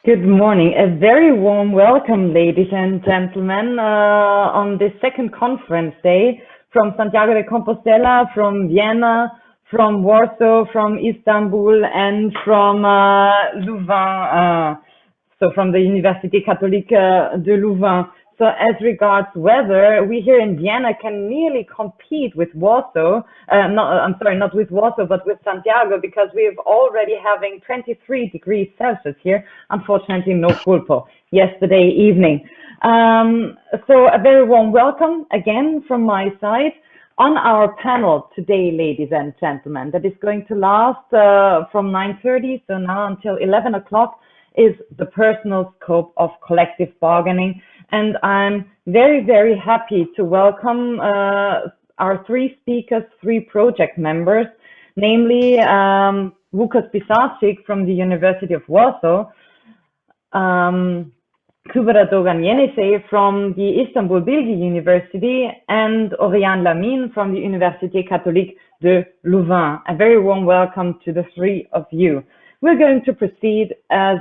Good morning. A very warm welcome, ladies and gentlemen, on this second conference day from Santiago de Compostela, from Vienna, from Warsaw, from Istanbul, and from Louvain, so from the Université Catholique de Louvain. So as regards weather, we here in Vienna can nearly compete with Warsaw, not with Warsaw, but with Santiago, because we're already having 23 degrees Celsius here. Unfortunately, no pulpo yesterday evening. So a very warm welcome again from my side on our panel today, ladies and gentlemen, that is going to last from 9:30, so now until 11 o'clock, is the personal scope of collective bargaining. And I'm very, very happy to welcome our three speakers, three project members, namely Łukasz Pisarczyk from the University of Warsaw, Kubra Dogan-Yenisey from the Istanbul Bilgi University, and Oriane Lamine from the Université Catholique de Louvain. A very warm welcome to the three of you. We're going to proceed as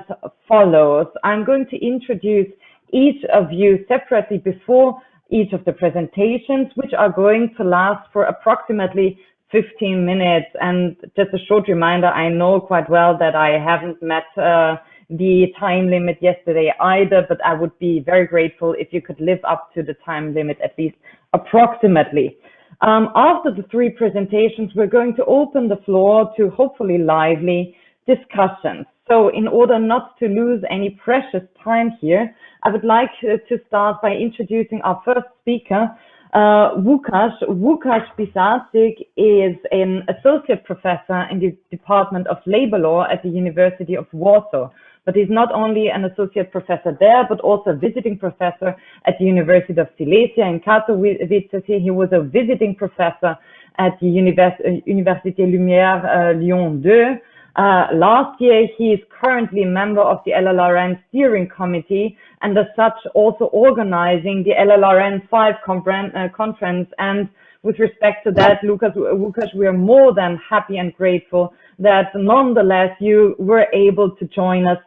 follows. I'm going to introduce each of you separately before each of the presentations, which are going to last for approximately 15 minutes. And just a short reminder, I know quite well that I haven't met the time limit yesterday either, but I would be very grateful if you could live up to the time limit, at least approximately. After the three presentations, we're going to open the floor to hopefully lively discussions. So in order not to lose any precious time here, I would like to start by introducing our first speaker, Łukasz. Łukasz Pisarczyk is an associate professor in the Department of Labor Law at the University of Warsaw. But he's not only an associate professor there, but also a visiting professor at the University of Silesia in Katowice. He was a visiting professor at the Université Lumière Lyon 2. Last year, he is currently a member of the LLRN steering committee, and as such also organizing the LLRN 5 conference. And with respect to that, Łukasz, we are more than happy and grateful that nonetheless you were able to join us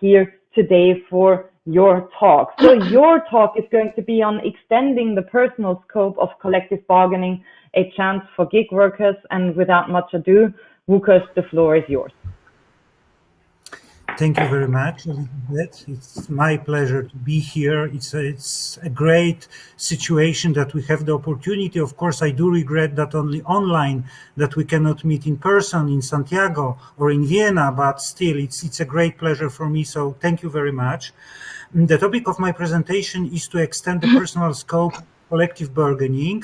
here today for your talk. So your talk is going to be on extending the personal scope of collective bargaining, a chance for gig workers. And without much ado, Łukasz, the floor is yours. Thank you very much, Elizabeth. It's my pleasure to be here. It's a great situation that we have the opportunity. Of course, I do regret that only online, that we cannot meet in person in Santiago or in Vienna, but still, it's a great pleasure for me. So thank you very much. The topic of my presentation is to extend the personal scope collective bargaining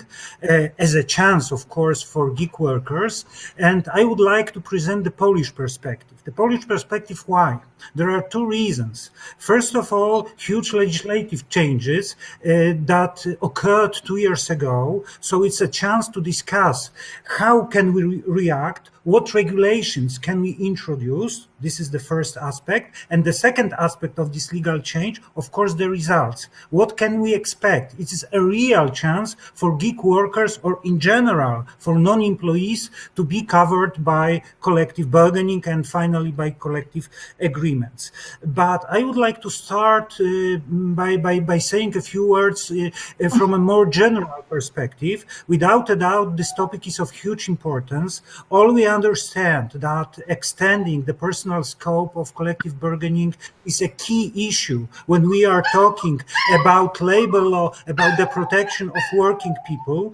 as a chance, of course, for gig workers. And I would like to present the Polish perspective. The Polish perspective, why? There are two reasons. First of all, huge legislative changes that occurred 2 years ago. So it's a chance to discuss how can we react, what regulations can we introduce. This is the first aspect. And the second aspect of this legal change, of course, the results. What can we expect? It is a real chance for gig workers, or in general for non-employees, to be covered by collective bargaining and finally by collective agreements. But I would like to start by saying a few words from a more general perspective. Without a doubt, this topic is of huge importance. All we understand that extending the personal scope of collective bargaining is a key issue when we are talking about labor law, about the protection of working people.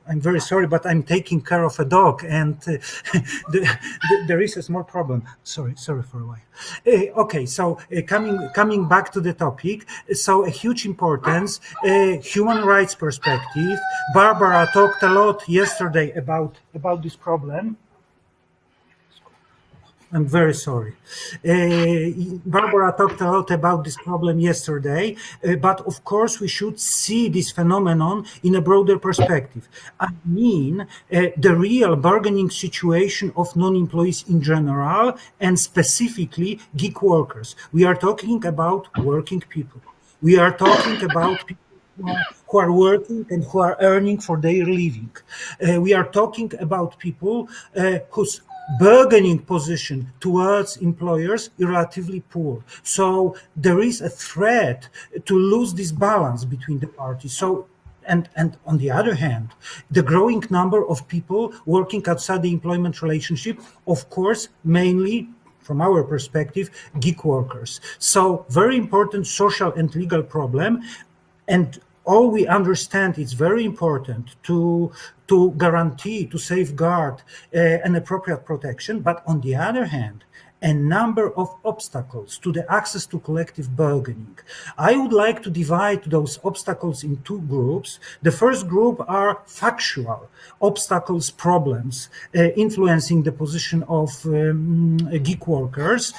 I'm very sorry, but I'm taking care of a dog, and there is a small problem. Sorry for a while. Okay, so coming back to the topic, so a huge importance, human rights perspective. Barbara talked a lot yesterday about this problem. I'm very sorry. Barbara talked a lot about this problem yesterday, but of course we should see this phenomenon in a broader perspective. I mean, the real bargaining situation of non-employees in general, and specifically gig workers. We are talking about working people. We are talking about people who are working and who are earning for their living. We are talking about people whose bargaining position towards employers is relatively poor. So there is a threat to lose this balance between the parties. So, and on the other hand, the growing number of people working outside the employment relationship, of course, mainly from our perspective, gig workers. So very important social and legal problem. And all we understand it's very important to guarantee, to safeguard an appropriate protection. But on the other hand, a number of obstacles to the access to collective bargaining. I would like to divide those obstacles in two groups. The first group are factual obstacles, problems influencing the position of gig workers.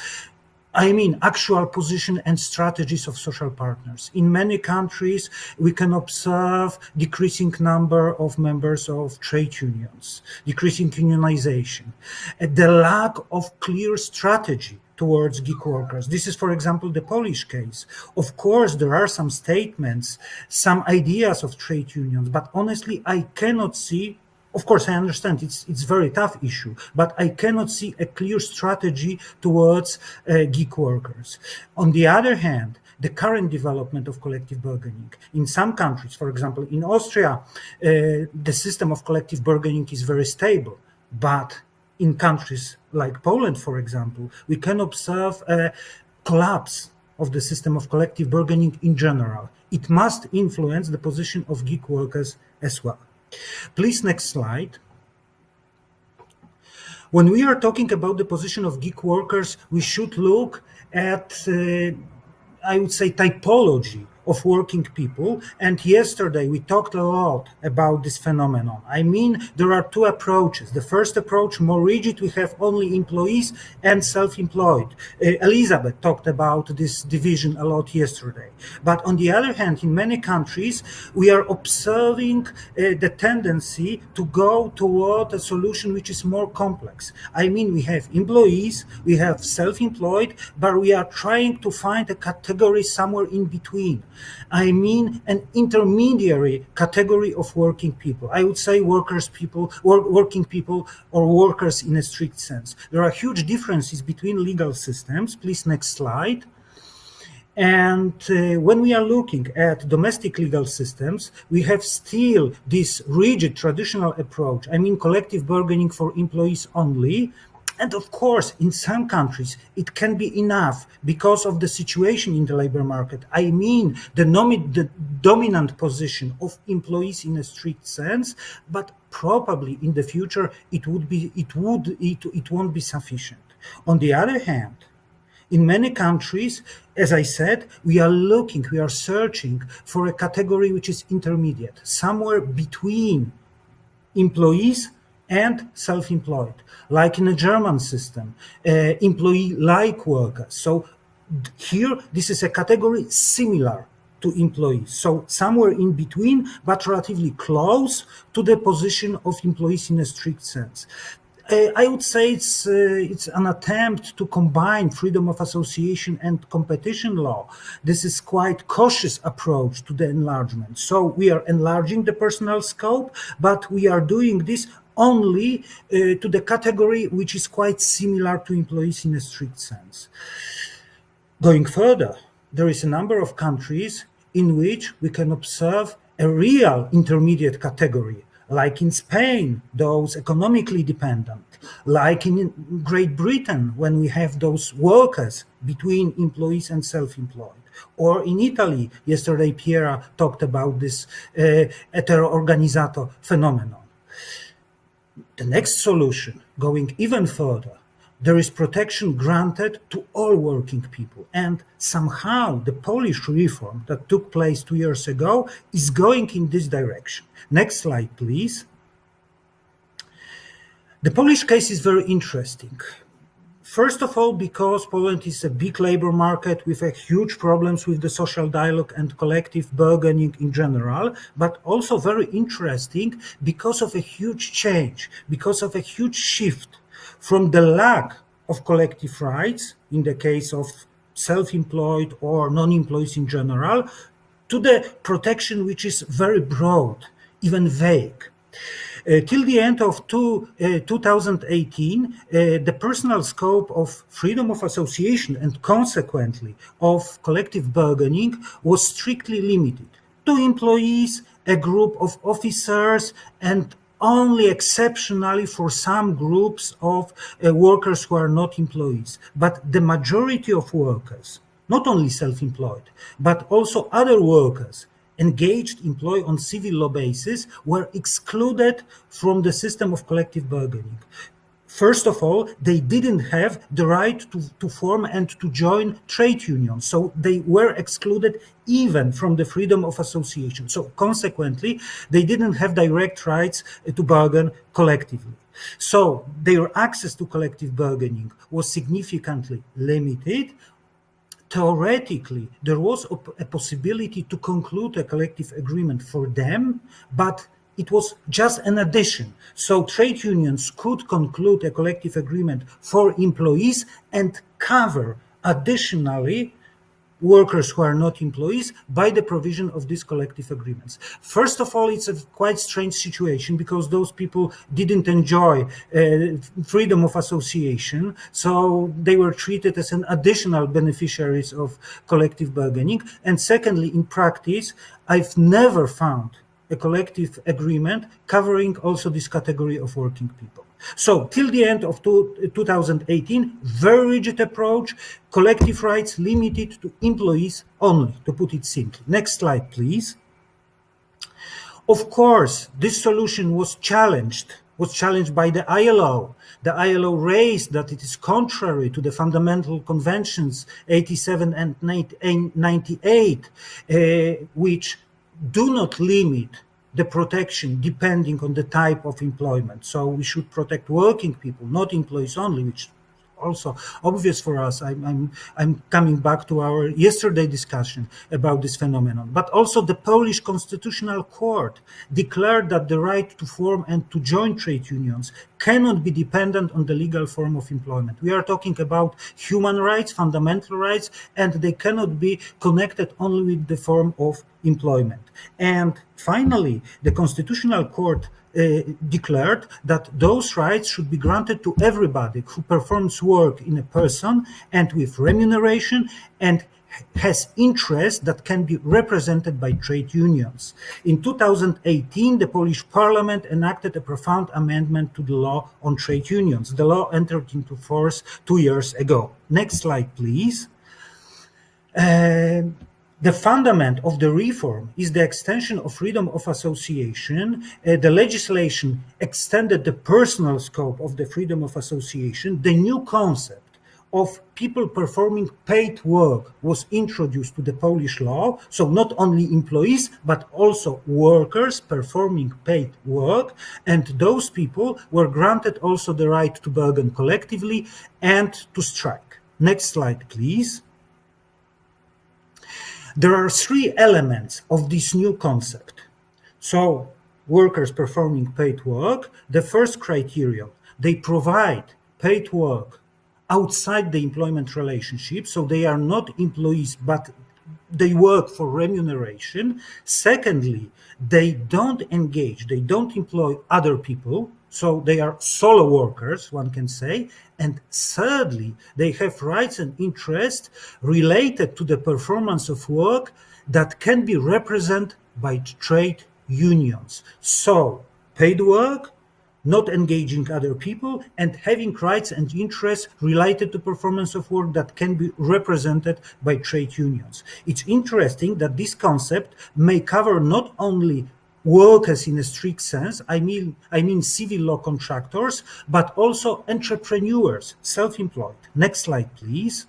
I mean, actual position and strategies of social partners. In many countries, we can observe decreasing number of members of trade unions, decreasing unionization, the lack of clear strategy towards gig workers. This is, for example, the Polish case. Of course, there are some statements, some ideas of trade unions, but honestly, I cannot see. Of course, I understand it's very tough issue, but I cannot see a clear strategy towards gig workers. On the other hand, the current development of collective bargaining. In some countries, for example, in Austria, the system of collective bargaining is very stable, but in countries like Poland, for example, we can observe a collapse of the system of collective bargaining in general. It must influence the position of gig workers as well. Please, next slide. When we are talking about the position of gig workers, we should look at, I would say, typology of working people. And yesterday we talked a lot about this phenomenon. I mean, there are two approaches. The first approach, more rigid, we have only employees and self-employed. Elizabeth talked about this division a lot yesterday. But on the other hand, in many countries, we are observing the tendency to go toward a solution which is more complex. I mean, we have employees, we have self-employed, but we are trying to find a category somewhere in between. I mean, an intermediary category of working people. I would say working people or workers in a strict sense. There are huge differences between legal systems. Please, next slide. And when we are looking at domestic legal systems, we have still this rigid traditional approach. I mean, collective bargaining for employees only. And of course, in some countries, it can be enough because of the situation in the labor market. I mean, the dominant position of employees in a strict sense, but probably in the future, it won't be sufficient. On the other hand, in many countries, as I said, we are searching for a category which is intermediate, somewhere between employees and self-employed, like in a German system, employee-like workers. So here, this is a category similar to employees. So somewhere in between, but relatively close to the position of employees in a strict sense. I would say it's an attempt to combine freedom of association and competition law. This is quite cautious approach to the enlargement. So we are enlarging the personal scope, but we are doing this only to the category which is quite similar to employees in a strict sense. Going further, there is a number of countries in which we can observe a real intermediate category, like in Spain, those economically dependent, like in Great Britain, when we have those workers between employees and self-employed, or in Italy, yesterday Piera talked about this eterorganizzato phenomenon. The next solution, going even further, there is protection granted to all working people. And somehow the Polish reform that took place 2 years ago is going in this direction. Next slide, please. The Polish case is very interesting. First of all, because Poland is a big labor market with huge problems with the social dialogue and collective bargaining in general, but also very interesting because of a huge change, because of a huge shift from the lack of collective rights in the case of self-employed or non-employees in general, to the protection which is very broad, even vague. Till the end of 2018, the personal scope of freedom of association and consequently of collective bargaining was strictly limited to employees, a group of officers, and only exceptionally for some groups of workers who are not employees. But the majority of workers, not only self-employed, but also other workers engaged employed on civil law basis, were excluded from the system of collective bargaining. First of all, they didn't have the right to form and to join trade unions, so they were excluded even from the freedom of association. So consequently, they didn't have direct rights to bargain collectively. So their access to collective bargaining was significantly limited. Theoretically, there was a possibility to conclude a collective agreement for them, but it was just an addition. So trade unions could conclude a collective agreement for employees and cover additionally workers who are not employees by the provision of these collective agreements. First of all, it's a quite strange situation because those people didn't enjoy freedom of association, so they were treated as an additional beneficiaries of collective bargaining. And secondly, in practice, I've never found a collective agreement covering also this category of working people. So till the end of 2018, very rigid approach, collective rights limited to employees only, to put it simply. Next slide, please. Of course, this solution was challenged by the ILO. The ILO raised that it is contrary to the fundamental conventions 87 and 98, which do not limit the protection depending on the type of employment. So we should protect working people, not employees only, which also obvious for us. I'm coming back to our yesterday discussion about this phenomenon. But also the Polish Constitutional Court declared that the right to form and to join trade unions cannot be dependent on the legal form of employment. We are talking about human rights, fundamental rights, and they cannot be connected only with the form of employment. And finally, the Constitutional Court declared that those rights should be granted to everybody who performs work in a person and with remuneration and has interests that can be represented by trade unions. In 2018, the Polish Parliament enacted a profound amendment to the law on trade unions. The law entered into force 2 years ago. Next slide, please. The fundament of the reform is the extension of freedom of association. The legislation extended the personal scope of the freedom of association. The new concept of people performing paid work was introduced to the Polish law. So not only employees, but also workers performing paid work. And those people were granted also the right to bargain collectively and to strike. Next slide, please. There are three elements of this new concept. So workers performing paid work, the first criterion, they provide paid work outside the employment relationship, so they are not employees, but they work for remuneration. Secondly, they don't engage, they don't employ other people, so they are solo workers, one can say. And thirdly, they have rights and interests related to the performance of work that can be represented by trade unions. So paid work, not engaging other people, and having rights and interests related to performance of work that can be represented by trade unions. It's interesting that this concept may cover not only workers in a strict sense, I mean civil law contractors, but also entrepreneurs, self-employed. Next slide, please.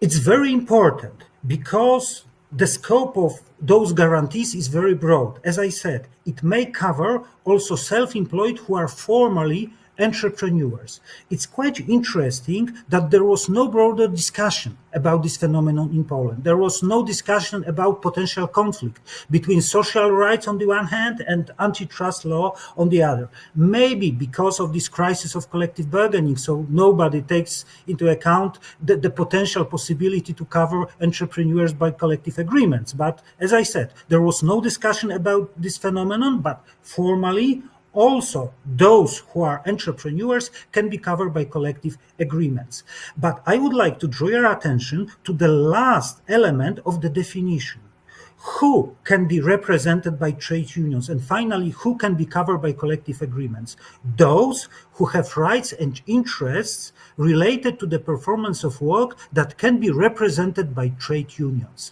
It's very important because the scope of those guarantees is very broad. As I said, it may cover also self-employed who are formally entrepreneurs. It's quite interesting that there was no broader discussion about this phenomenon in Poland. There was no discussion about potential conflict between social rights on the one hand and antitrust law on the other. Maybe because of this crisis of collective bargaining, so nobody takes into account the potential possibility to cover entrepreneurs by collective agreements. But as I said, there was no discussion about this phenomenon, but formally, also, those who are entrepreneurs can be covered by collective agreements. But I would like to draw your attention to the last element of the definition. Who can be represented by trade unions? And finally, who can be covered by collective agreements? Those who have rights and interests related to the performance of work that can be represented by trade unions.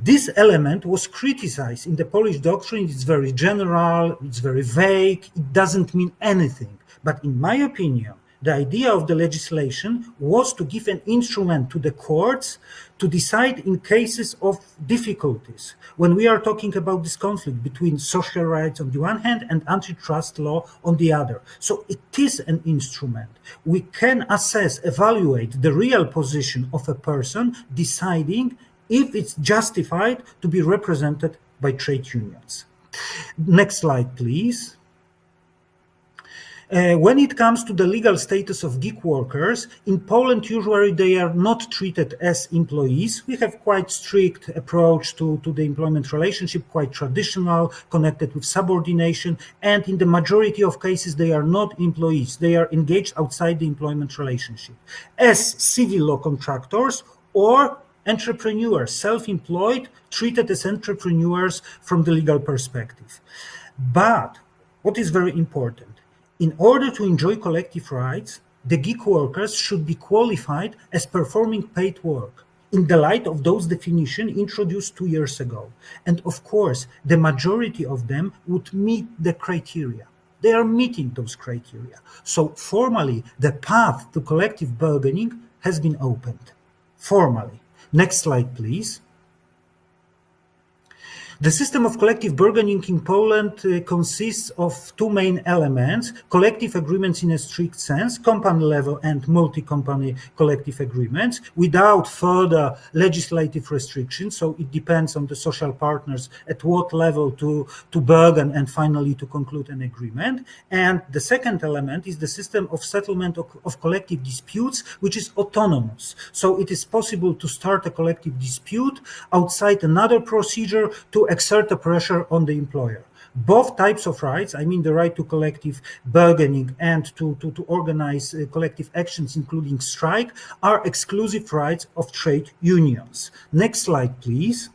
This element was criticized in the Polish doctrine. It's very general, it's very vague, it doesn't mean anything. But in my opinion, the idea of the legislation was to give an instrument to the courts to decide in cases of difficulties. When we are talking about this conflict between social rights on the one hand and antitrust law on the other. So it is an instrument. We can assess, evaluate the real position of a person, deciding if it's justified to be represented by trade unions. Next slide, please. When it comes to the legal status of gig workers, in Poland usually they are not treated as employees. We have quite strict approach to the employment relationship, quite traditional, connected with subordination, and in the majority of cases they are not employees. They are engaged outside the employment relationship as civil law contractors or entrepreneurs, self-employed, treated as entrepreneurs from the legal perspective. But what is very important, in order to enjoy collective rights, the gig workers should be qualified as performing paid work in the light of those definitions introduced 2 years ago. And of course, the majority of them would meet the criteria. They are meeting those criteria. So formally, the path to collective bargaining has been opened. Formally. Next slide, please. The system of collective bargaining in Poland consists of two main elements: collective agreements in a strict sense, company level and multi-company collective agreements, without further legislative restrictions. So it depends on the social partners at what level to bargain and finally to conclude an agreement. And the second element is the system of settlement of collective disputes, which is autonomous. So it is possible to start a collective dispute outside another procedure to exert a pressure on the employer. Both types of rights, I mean the right to collective bargaining and to organize collective actions, including strike, are exclusive rights of trade unions. Next slide, please.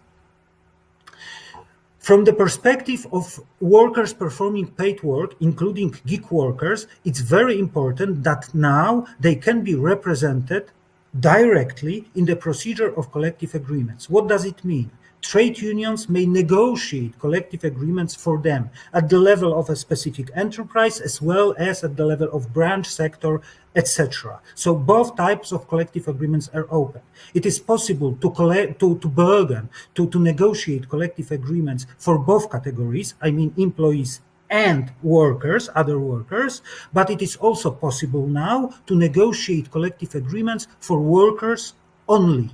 From the perspective of workers performing paid work, including gig workers, it's very important that now they can be represented directly in the procedure of collective agreements. What does it mean? Trade unions may negotiate collective agreements for them at the level of a specific enterprise as well as at the level of branch, sector, etc. So both types of collective agreements are open. It is possible to bargain, to negotiate collective agreements for both categories, I mean employees and workers, other workers, but it is also possible now to negotiate collective agreements for workers only.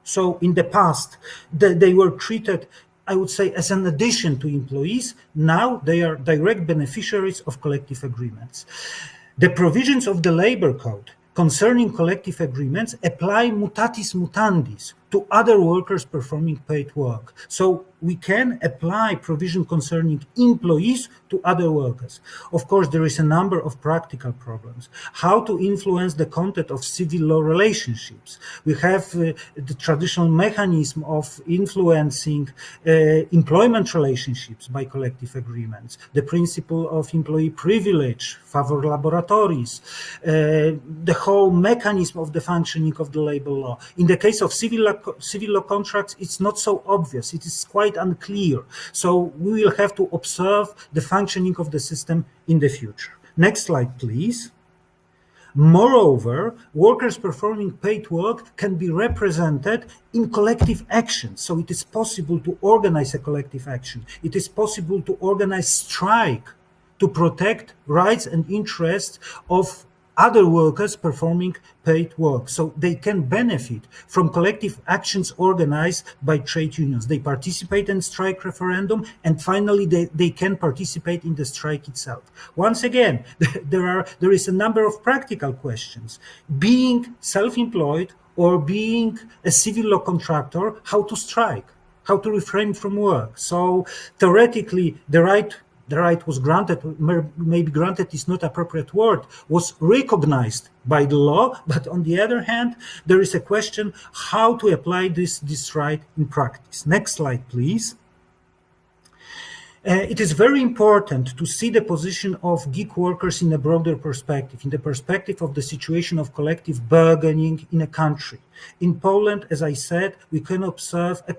So in the past, they were treated, I would say, as an addition to employees. Now they are direct beneficiaries of collective agreements. The provisions of the Labor Code concerning collective agreements apply mutatis mutandis to other workers performing paid work. So we can apply provision concerning employees to other workers. Of course, there is a number of practical problems. How to influence the content of civil law relationships? We have the traditional mechanism of influencing employment relationships by collective agreements, the principle of employee privilege, favor laboratories, the whole mechanism of the functioning of the labor law. In the case of civil law contracts, it's not so obvious. It is quite unclear. So we will have to observe the functioning of the system in the future. Next slide, please. Moreover, workers performing paid work can be represented in collective action. So it is possible to organize a collective action. It is possible to organize strike to protect rights and interests of other workers performing paid work. So they can benefit from collective actions organized by trade unions. They participate in strike referendum, and finally they can participate in the strike itself. Once again, there is a number of practical questions. Being self-employed or being a civil law contractor, how to strike, how to refrain from work. So theoretically, the right was granted, maybe granted is not appropriate word, was recognized by the law, but on the other hand, there is a question how to apply this right in practice. Next slide, please. It is very important to see the position of gig workers in a broader perspective, in the perspective of the situation of collective bargaining in a country. In Poland, as I said, we can observe the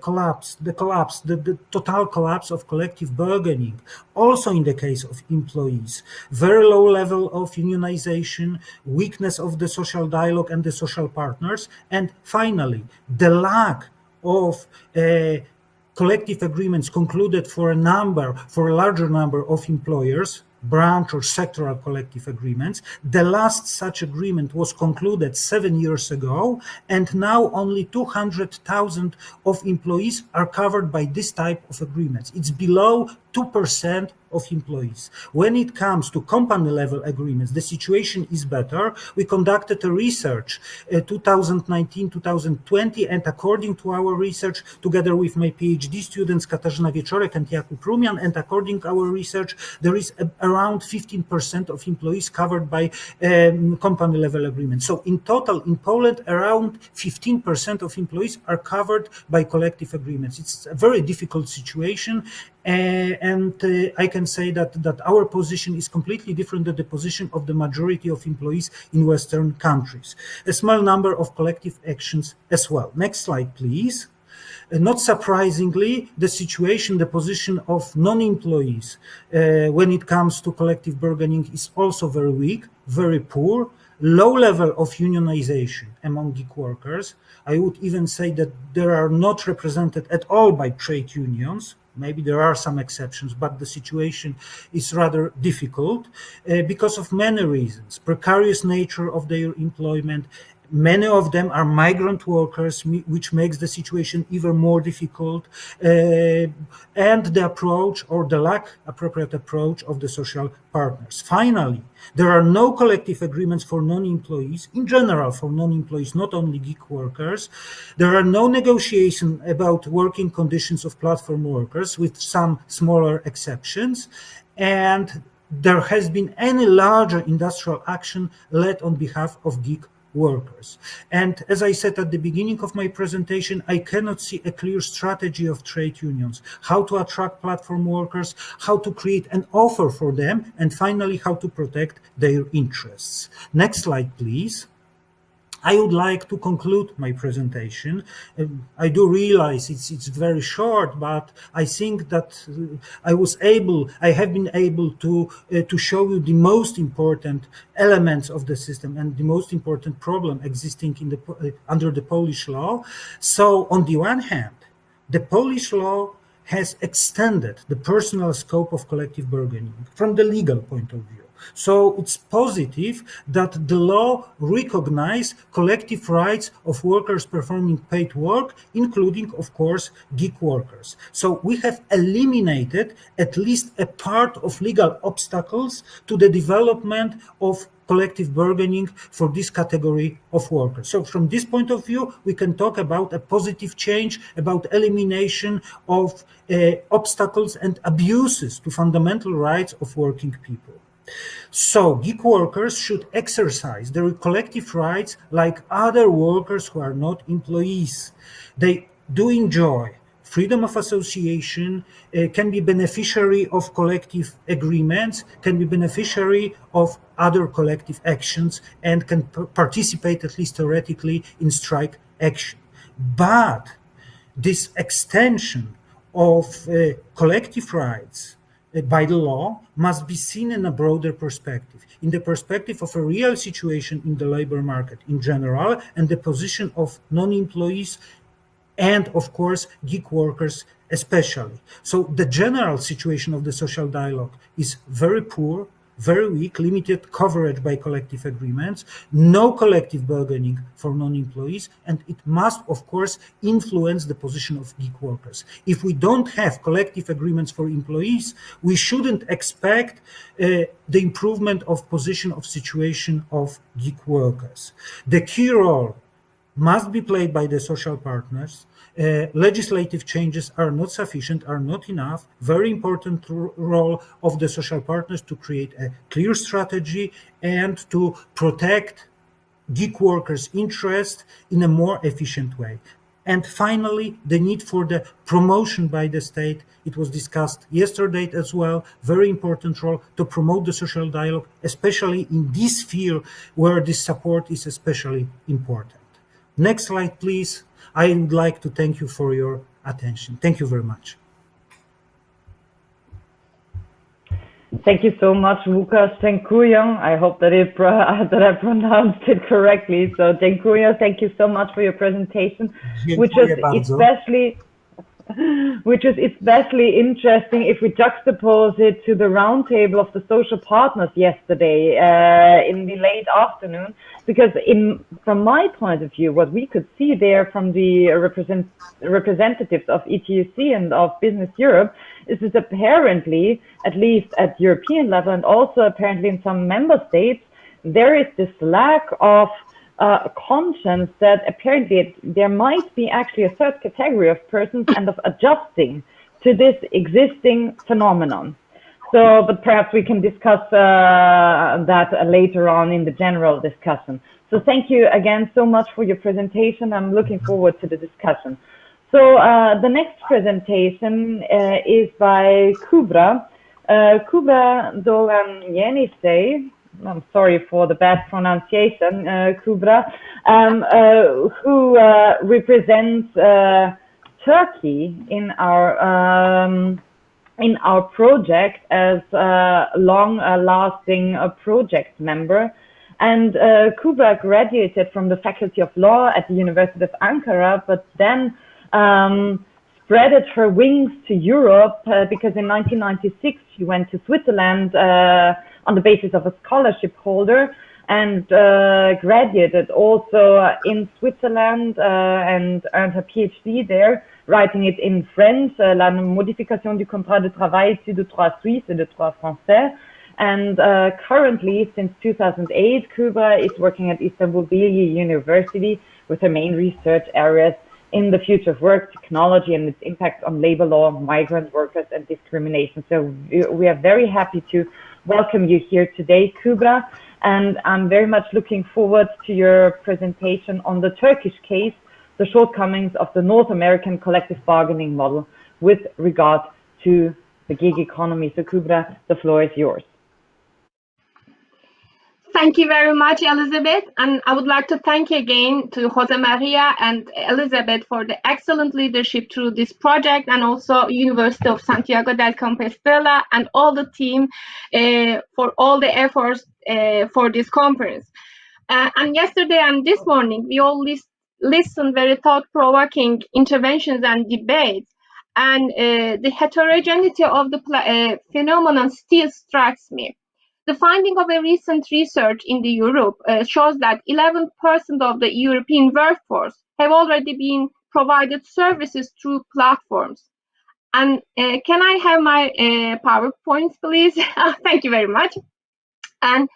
total collapse of collective bargaining, also in the case of employees. Very low level of unionization, weakness of the social dialogue and the social partners, and finally, the lack of collective agreements concluded for a larger number of employers, branch or sectoral collective agreements. The last such agreement was concluded 7 years ago, and now only 200,000 of employees are covered by this type of agreements. It's below 2% of employees. When it comes to company level agreements, the situation is better. We conducted a research 2019-2020, and according to our research, together with my PhD students Katarzyna Wieczorek and Jakub Rumian, and according to our research, there is around 15% of employees covered by company level agreements. So in total, in Poland, around 15% of employees are covered by collective agreements. It's a very difficult situation. And I can say that our position is completely different than the position of the majority of employees in Western countries. A small number of collective actions as well. Next slide, please. Not surprisingly, the position of non-employees when it comes to collective bargaining is also very weak, very poor. Low level of unionization among gig workers. I would even say that they are not represented at all by trade unions. Maybe there are some exceptions, but the situation is rather difficult because of many reasons. Precarious nature of their employment. Many of them are migrant workers, which makes the situation even more difficult, and the approach or the appropriate approach of the social partners. Finally, there are no collective agreements for non-employees, in general for non-employees, not only gig workers. There are no negotiations about working conditions of platform workers, with some smaller exceptions, and there has been any larger industrial action led on behalf of gig workers. And as I said at the beginning of my presentation, I cannot see a clear strategy of trade unions, how to attract platform workers, how to create an offer for them, and finally, how to protect their interests. Next slide, please. I would like to conclude my presentation. I do realize it's very short, but I think that I have been able to show you the most important elements of the system and the most important problem existing under the Polish law. So on the one hand, the Polish law has extended the personal scope of collective bargaining from the legal point of view. So it's positive that the law recognizes collective rights of workers performing paid work, including, of course, gig workers. So we have eliminated at least a part of legal obstacles to the development of collective bargaining for this category of workers. So from this point of view, we can talk about a positive change, about elimination of obstacles and abuses to fundamental rights of working people. So gig workers should exercise their collective rights like other workers who are not employees. They do enjoy freedom of association, can be beneficiary of collective agreements, can be beneficiary of other collective actions, and can participate, at least theoretically, in strike action. But this extension of collective rights by the law must be seen in a broader perspective, in the perspective of a real situation in the labor market in general and the position of non-employees and of course gig workers especially. So the general situation of the social dialogue is very poor, very weak, limited coverage by collective agreements, no collective bargaining for non-employees, and it must, of course, influence the position of gig workers. If we don't have collective agreements for employees, we shouldn't expect the improvement of position of situation of gig workers. The key role must be played by the social partners. Legislative changes are not sufficient, are not enough. Very important role of the social partners to create a clear strategy and to protect gig workers' interest in a more efficient way. And finally, the need for the promotion by the state. It was discussed yesterday as well. Very important role to promote the social dialogue, especially in this sphere where this support is especially important. Next slide, please. I would like to thank you for your attention. Thank you very much. Thank you so much, Łukasz. Dziękuję. I hope that I pronounced it correctly. So dziękuję. Thank you so much for your presentation, which is especially interesting if we juxtapose it to the roundtable of the social partners yesterday in the late afternoon, because from my point of view, what we could see there from the representatives of ETUC and of Business Europe is that apparently, at least at European level and also apparently in some member states, there is this lack of conscience that apparently there might be actually a third category of persons and of adjusting to this existing phenomenon. So, but perhaps we can discuss that later on in the general discussion. So thank you again so much for your presentation. I'm looking forward to the discussion. So the next presentation is by 𝐂𝐻 𝐂𝐻. I'm sorry for the bad pronunciation, 𝐂𝐻, who represents Turkey in our project as a long-lasting project member. And 𝐂𝐻 graduated from the Faculty of Law at the University of Ankara, but then spreaded her wings to Europe because in 1996 she went to Switzerland on the basis of a scholarship holder and graduated also in Switzerland and earned her PhD there, writing it in French, La modification du contrat de travail issu de droit suisse et de droit français. And currently, since 2008, 𝐂𝐻 is working at Istanbul Bilgi University with her main research areas in the future of work, technology, and its impact on labor law, migrant workers, and discrimination. So we are very happy to welcome you here today, 𝐂𝐻, and I'm very much looking forward to your presentation on the Turkish case, the shortcomings of the North American collective bargaining model with regard to the gig economy. So 𝐂𝐻, the floor is yours. Thank you very much, Elizabeth. And I would like to thank again to Jose Maria and Elizabeth for the excellent leadership through this project, and also University of Santiago del Compostela and all the team for all the efforts for this conference. And yesterday and this morning, we all listened very thought-provoking interventions and debates. And the heterogeneity of the phenomenon still strikes me. The finding of a recent research in Europe shows that 11% of the European workforce have already been provided services through platforms. And can I have my PowerPoints, please? Thank you very much. And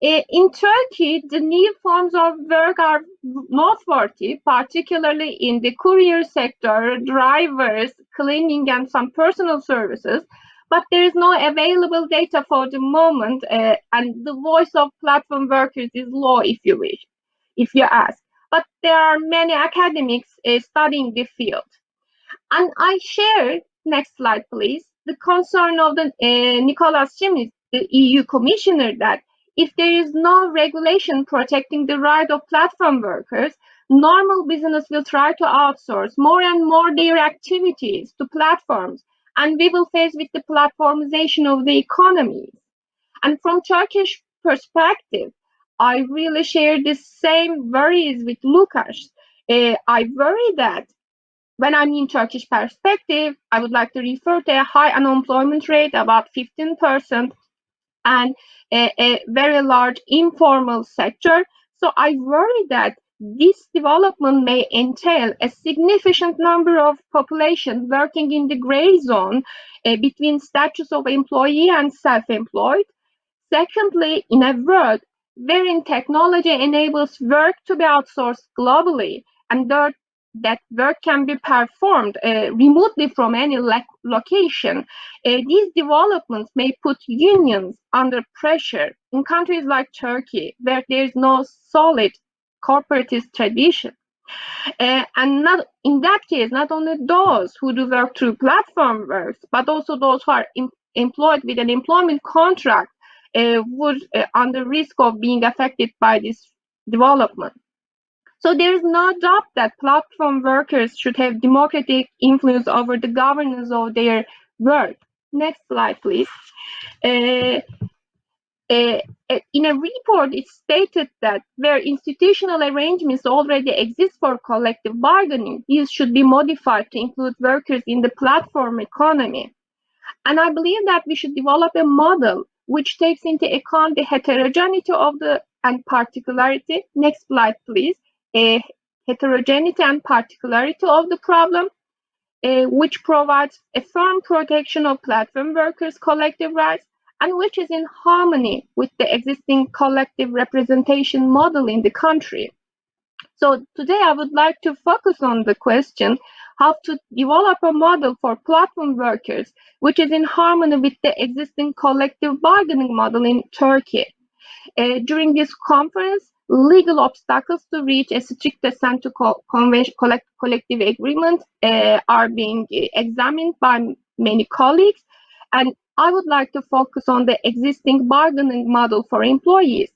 in Turkey, the new forms of work are noteworthy, particularly in the courier sector, drivers, cleaning, and some personal services. But there is no available data for the moment, and the voice of platform workers is low, if you wish, if you ask. But there are many academics studying the field. And I share, next slide, please, the concern of the Nicholas Schmid, the EU Commissioner, that if there is no regulation protecting the right of platform workers, normal business will try to outsource more and more their activities to platforms, and we will face with the platformization of the economy. And from Turkish perspective, I really share the same worries with Łukasz. I worry that when I mean Turkish perspective, I would like to refer to a high unemployment rate, about 15%, and a very large informal sector. So I worry that this development may entail a significant number of population working in the gray zone between status of employee and self-employed. Secondly, in a world wherein technology enables work to be outsourced globally, and that work can be performed remotely from any location, these developments may put unions under pressure in countries like Turkey, where there is no solid corporatist tradition. And not in that case, not only those who do work through platform works, but also those who are employed with an employment contract would under risk of being affected by this development. So there is no doubt that platform workers should have democratic influence over the governance of their work. Next slide, please. In a report, it stated that where institutional arrangements already exist for collective bargaining, these should be modified to include workers in the platform economy. And I believe that we should develop a model which takes into account the heterogeneity of and particularity. Next slide, please. Heterogeneity and particularity of the problem, which provides a firm protection of platform workers' collective rights, and which is in harmony with the existing collective representation model in the country. So today I would like to focus on the question how to develop a model for platform workers which is in harmony with the existing collective bargaining model in Turkey. During this conference, legal obstacles to reach a strict assent to collective agreement are being examined by many colleagues, and I would like to focus on the existing bargaining model for employees.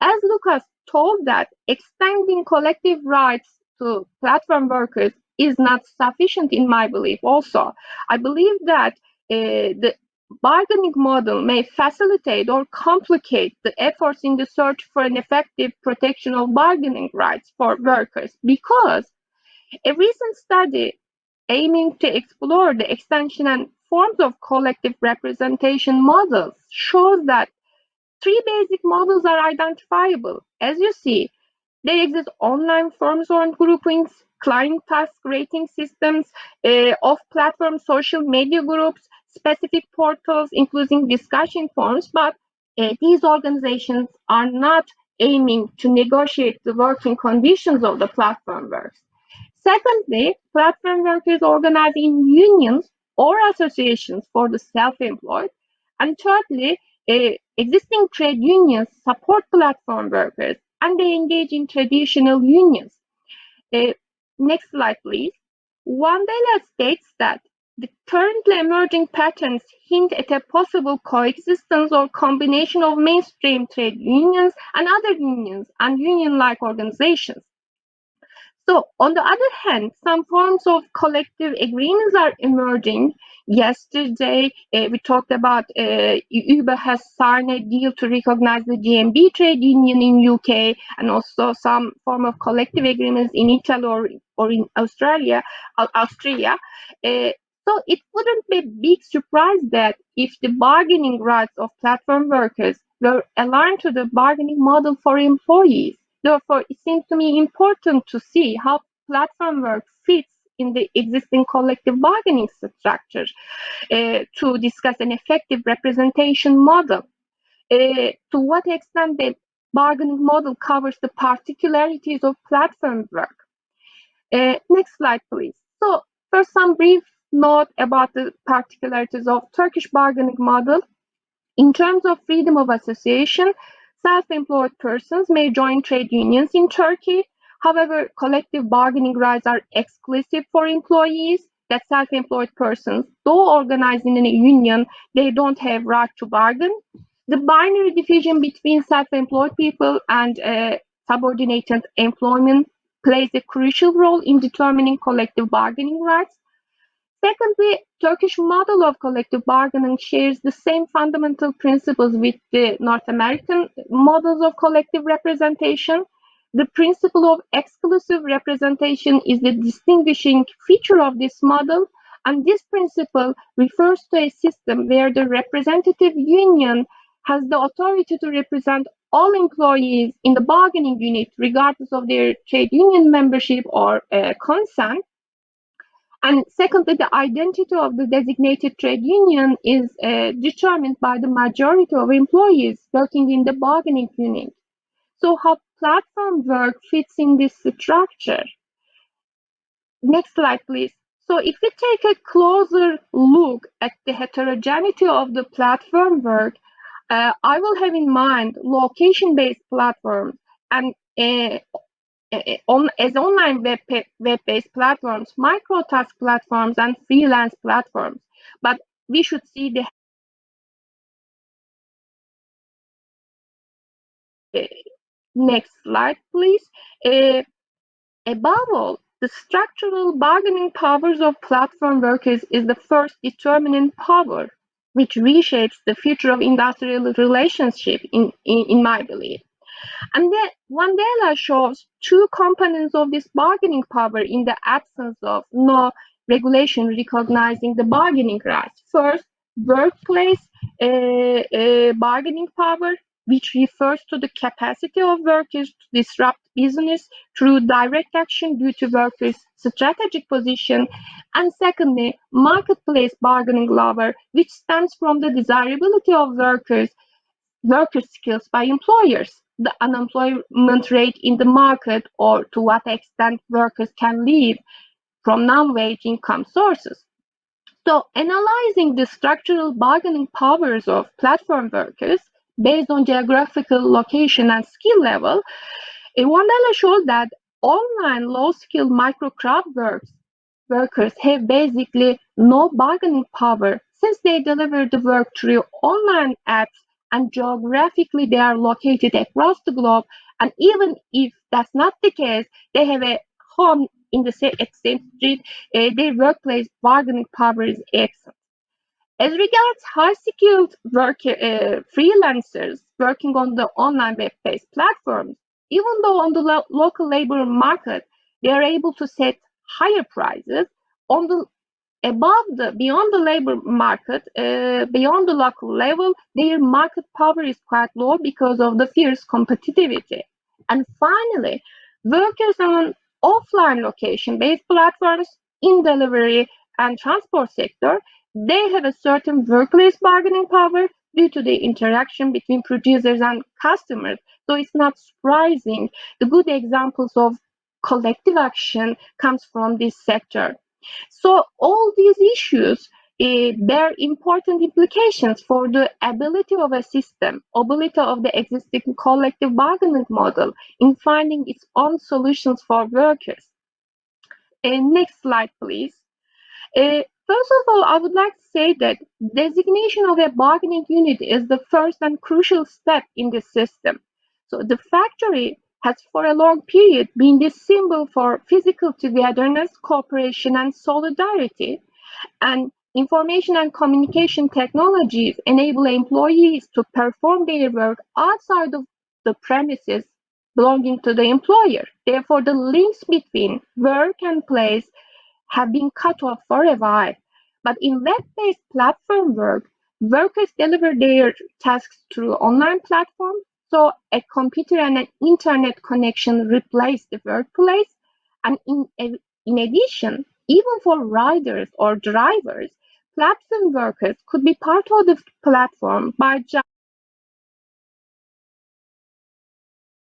As Lucas told that extending collective rights to platform workers is not sufficient in my belief also. I believe that the bargaining model may facilitate or complicate the efforts in the search for an effective protection of bargaining rights for workers, because a recent study aiming to explore the extension and forms of collective representation models shows that three basic models are identifiable. As you see, there exist online forms or groupings, client task rating systems, off-platform social media groups, specific portals, including discussion forums, but these organizations are not aiming to negotiate the working conditions of the platform workers. Secondly, platform workers organize in unions or associations for the self-employed. And thirdly, existing trade unions support platform workers and they engage in traditional unions. Next slide, please. Wandela states that the currently emerging patterns hint at a possible coexistence or combination of mainstream trade unions and other unions and union-like organizations. So, on the other hand, some forms of collective agreements are emerging. Yesterday, we talked about Uber has signed a deal to recognize the GMB trade union in UK, and also some form of collective agreements in Italy or in Austria. So it wouldn't be a big surprise that if the bargaining rights of platform workers were aligned to the bargaining model for employees. Therefore, it seems to me important to see how platform work fits in the existing collective bargaining structure to discuss an effective representation model. To what extent the bargaining model covers the particularities of platform work. Next slide, please. So, first, some brief note about the particularities of Turkish bargaining model. In terms of freedom of association, self-employed persons may join trade unions in Turkey. However, collective bargaining rights are exclusive for employees. That self-employed persons, though organized in a union, they don't have right to bargain. The binary division between self-employed people and subordinated employment plays a crucial role in determining collective bargaining rights. Secondly, Turkish model of collective bargaining shares the same fundamental principles with the North American models of collective representation. The principle of exclusive representation is the distinguishing feature of this model, and this principle refers to a system where the representative union has the authority to represent all employees in the bargaining unit, regardless of their trade union membership or consent. And secondly, the identity of the designated trade union is determined by the majority of employees working in the bargaining unit. So how platform work fits in this structure? Next slide, please. So if we take a closer look at the heterogeneity of the platform work, I will have in mind location-based platforms and as online web-based platforms, micro-task platforms, and freelance platforms. But we should see the next slide, please. Above all, the structural bargaining powers of platform workers is the first determinant power, which reshapes the future of industrial relationship, in my belief. And then Wandela shows two components of this bargaining power in the absence of no regulation recognizing the bargaining rights. First, workplace bargaining power, which refers to the capacity of workers to disrupt business through direct action due to workers' strategic position. And secondly, marketplace bargaining power, which stems from the desirability of worker skills by employers, the unemployment rate in the market, or to what extent workers can live from non-wage income sources. So analyzing the structural bargaining powers of platform workers based on geographical location and skill level, Wandela showed that online low-skilled micro-craft workers have basically no bargaining power since they deliver the work through online apps and geographically they are located across the globe. And even if that's not the case, they have a home in the same street, their workplace bargaining power is excellent. As regards high-skilled freelancers working on the online web-based platforms, even though on the local labor market, they are able to set higher prices on the beyond the labor market, beyond the local level, their market power is quite low because of the fierce competitivity. And finally, workers on offline location-based platforms in delivery and transport sector, they have a certain workplace bargaining power due to the interaction between producers and customers. So it's not surprising. The good examples of collective action comes from this sector. So all these issues bear important implications for the ability of a system, ability of the existing collective bargaining model in finding its own solutions for workers. Next slide, please. First of all, I would like to say that designation of a bargaining unit is the first and crucial step in this system. So the factory has for a long period been the symbol for physical togetherness, cooperation, and solidarity. And information and communication technologies enable employees to perform their work outside of the premises belonging to the employer. Therefore, the links between work and place have been cut off for a while. But in web-based platform work, workers deliver their tasks through online platforms. So a computer and an internet connection replace the workplace. And in addition, even for riders or drivers, platform workers could be part of the platform by just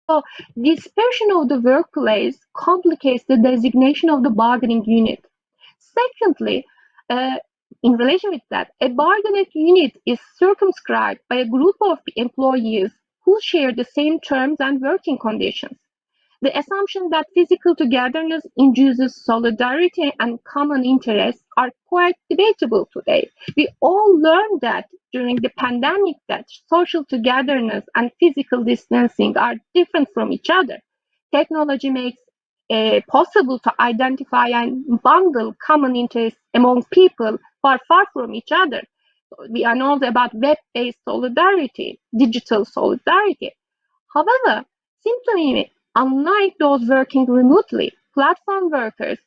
so dispersion of the workplace complicates the designation of the bargaining unit. Secondly, in relation with that, a bargaining unit is circumscribed by a group of employees who share the same terms and working conditions. The assumption that physical togetherness induces solidarity and common interests are quite debatable today. We all learned that during the pandemic that social togetherness and physical distancing are different from each other. Technology makes it possible to identify and bundle common interests among people who are far from each other. We are known about web-based solidarity, digital solidarity. However, seems to me unlike those working remotely, platform workers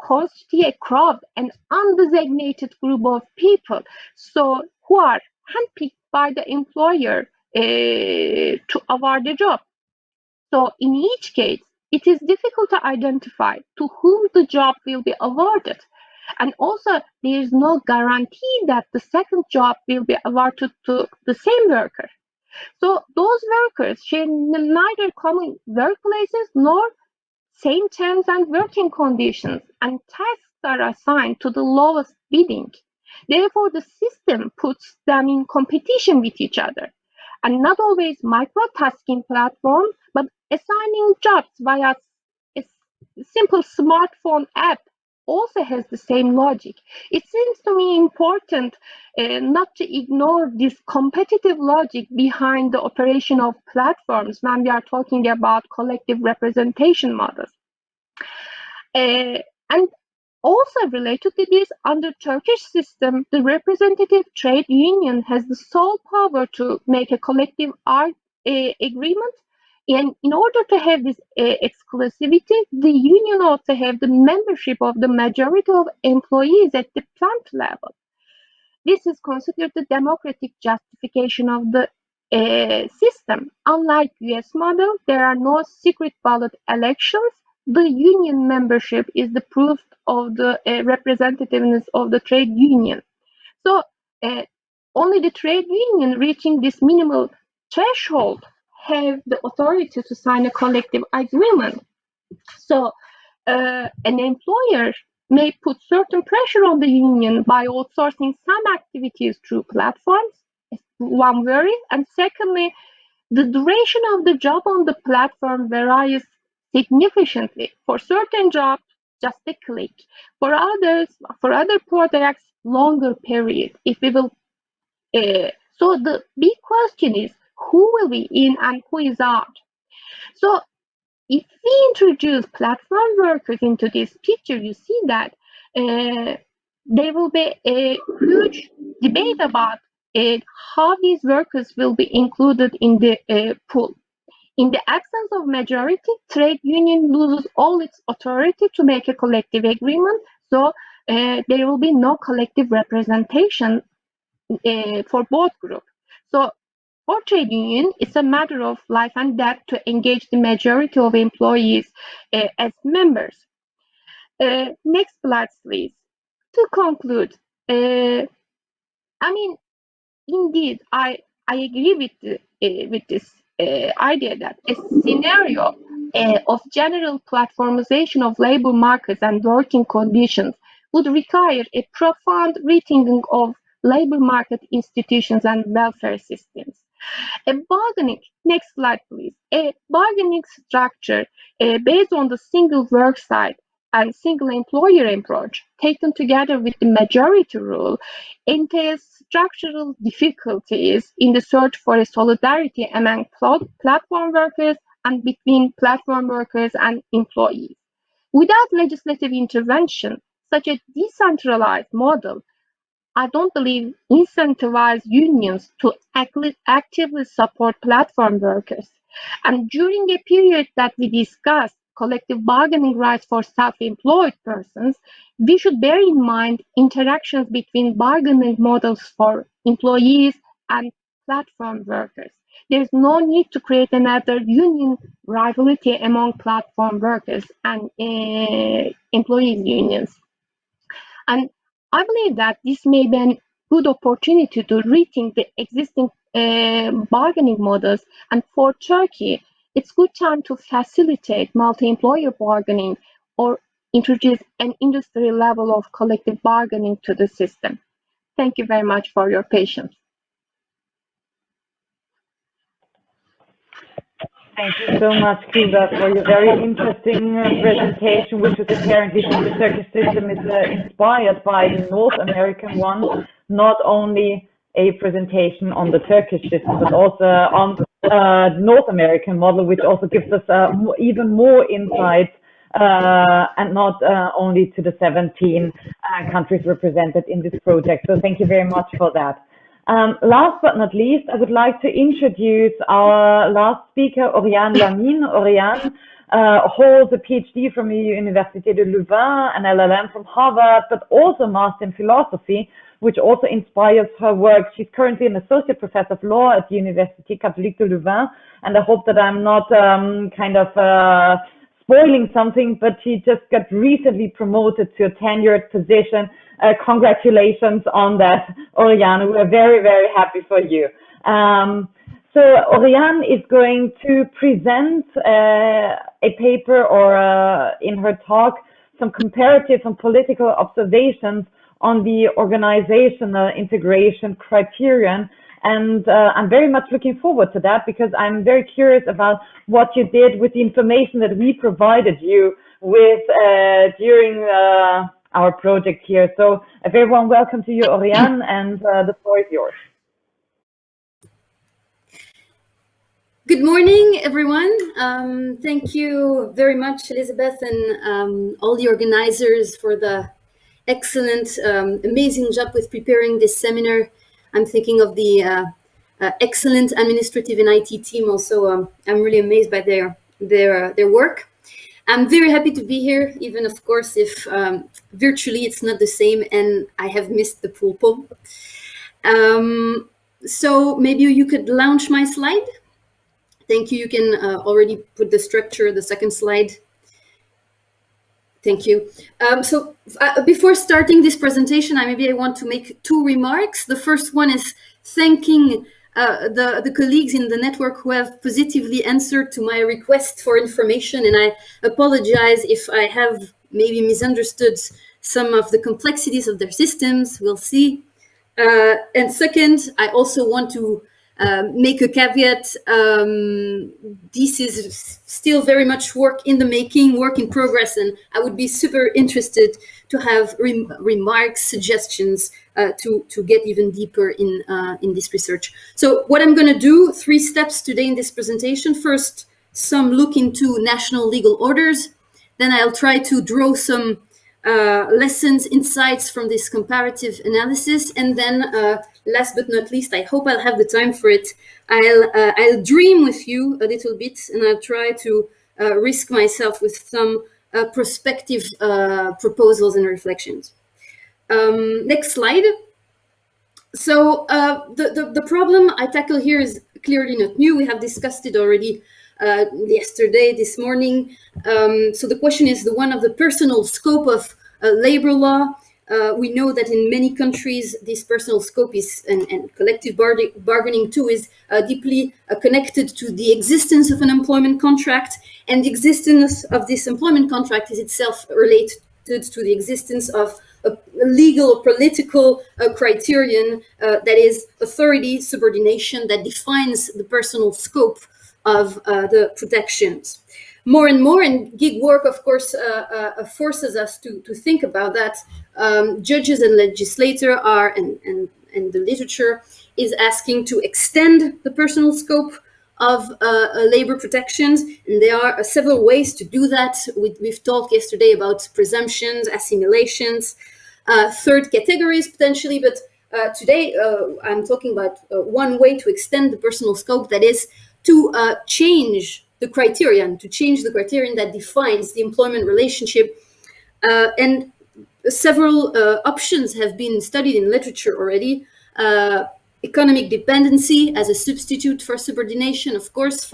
constitute a crowd, an undesignated group of people, so who are handpicked by the employer to award the job. So in each case, it is difficult to identify to whom the job will be awarded. And also, there is no guarantee that the second job will be awarded to the same worker. So those workers share neither common workplaces nor same terms and working conditions, and tasks are assigned to the lowest bidding. Therefore, the system puts them in competition with each other. And not always microtasking platform, but assigning jobs via a simple smartphone app also has the same logic. It seems to me important not to ignore this competitive logic behind the operation of platforms when we are talking about collective representation models. And also related to this, under Turkish system, the representative trade union has the sole power to make a collective agreement. And in order to have this exclusivity, the union ought to have the membership of the majority of employees at the plant level. This is considered the democratic justification of the system. Unlike US model, there are no secret ballot elections. The union membership is the proof of the representativeness of the trade union. So only the trade union reaching this minimal threshold have the authority to sign a collective agreement. So an employer may put certain pressure on the union by outsourcing some activities through platforms, one worry. And secondly, the duration of the job on the platform varies significantly. For certain jobs, just a click. For others, for other products, longer period. If we will, so the big question is who will be in and who is out. So if we introduce platform workers into this picture, you see that there will be a huge debate about how these workers will be included in the pool. In the absence of majority, trade union loses all its authority to make a collective agreement, so there will be no collective representation for both groups. So for trade union, it's a matter of life and death to engage the majority of employees as members. Next slide, please. To conclude, I mean, indeed, I agree with this idea that a scenario of general platformization of labor markets and working conditions would require a profound rethinking of labor market institutions and welfare systems. A bargaining, next slide please, a bargaining structure based on the single work site and single employer approach taken together with the majority rule entails structural difficulties in the search for a solidarity among platform workers and between platform workers and employees. Without legislative intervention, such a decentralized model, I don't believe incentivize unions to actively support platform workers. And during a period that we discussed collective bargaining rights for self-employed persons, we should bear in mind interactions between bargaining models for employees and platform workers. There's no need to create another union rivalry among platform workers and employees unions. And I believe that this may be a good opportunity to rethink the existing bargaining models. And for Turkey, it's good time to facilitate multi-employer bargaining or introduce an industry level of collective bargaining to the system. Thank you very much for your patience. Thank you so much, 𝐂𝐐𝐆, for your very interesting presentation, which is apparently from the Turkish system is inspired by the North American one, not only a presentation on the Turkish system, but also on the North American model, which also gives us even more insights and not only to the 17 countries represented in this project. So thank you very much for that. Last but not least, I would like to introduce our last speaker, Oriane Lamine. Oriane holds a PhD from the Université de Louvain, an LLM from Harvard, but also a master in philosophy, which also inspires her work. She's currently an associate professor of law at the Université catholique de Louvain, and I hope that I'm not spoiling something, but she just got recently promoted to a tenured position. Congratulations on that, Oriane. We're very, very happy for you. So Oriane is going to present a paper or in her talk some comparative and political observations on the organizational integration criterion. And I'm very much looking forward to that because I'm very curious about what you did with the information that we provided you with during our project here. So a very warm welcome to you, Oriane, and the floor is yours. Good morning, everyone. Thank you very much, Elizabeth, and all the organizers for the excellent, amazing job with preparing this seminar. I'm thinking of the excellent administrative and IT team also. I'm really amazed by their work. I'm very happy to be here, even of course, if virtually it's not the same and I have missed the pulpo. So maybe you could launch my slide. Thank you. You can already put the structure, the second slide. Thank you. So before starting this presentation, maybe I want to make two remarks. The first one is thanking the colleagues in the network who have positively answered to my request for information, and I apologize if I have maybe misunderstood some of the complexities of their systems. We'll see. And second, I also want to make a caveat. This is still very much work in the making, work in progress, and I would be super interested to have remarks, suggestions to get even deeper in this research. So what I'm going to do, 3 steps today in this presentation. First, some look into national legal orders. Then I'll try to draw some lessons, insights from this comparative analysis, and then last but not least, I hope I'll have the time for it. I'll dream with you a little bit, and I'll try to risk myself with some prospective proposals and reflections. Next slide. So the problem I tackle here is clearly not new. We have discussed it already yesterday, this morning. So the question is the one of the personal scope of labor law. We know that in many countries, this personal scope is, and collective bargaining too, is deeply connected to the existence of an employment contract, and the existence of this employment contract is itself related to the existence of a legal or political criterion that is authority subordination that defines the personal scope of the protections. More and more, and gig work, of course, forces us to think about that. Judges and legislators are, and the literature is asking to extend the personal scope of labor protections, and there are several ways to do that. We've talked yesterday about presumptions, assimilations, third categories potentially, but today I'm talking about one way to extend the personal scope, that is to change the criterion, that defines the employment relationship. And several options have been studied in literature already. Economic dependency as a substitute for subordination, of course,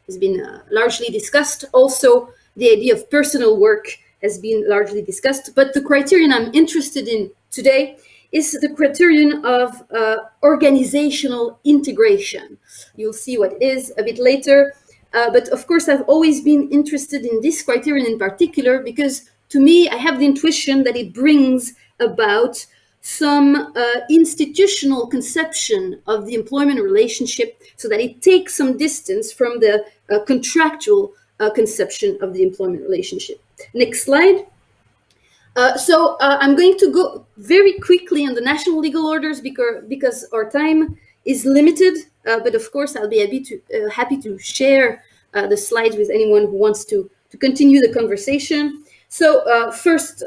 has been largely discussed. Also, the idea of personal work has been largely discussed. But the criterion I'm interested in today is the criterion of organizational integration. You'll see what it is a bit later. But of course, I've always been interested in this criterion in particular because, to me, I have the intuition that it brings about some institutional conception of the employment relationship, so that it takes some distance from the contractual conception of the employment relationship. Next slide. So I'm going to go very quickly on the national legal orders because our time is limited, but of course I'll be happy to share the slides with anyone who wants to continue the conversation. So first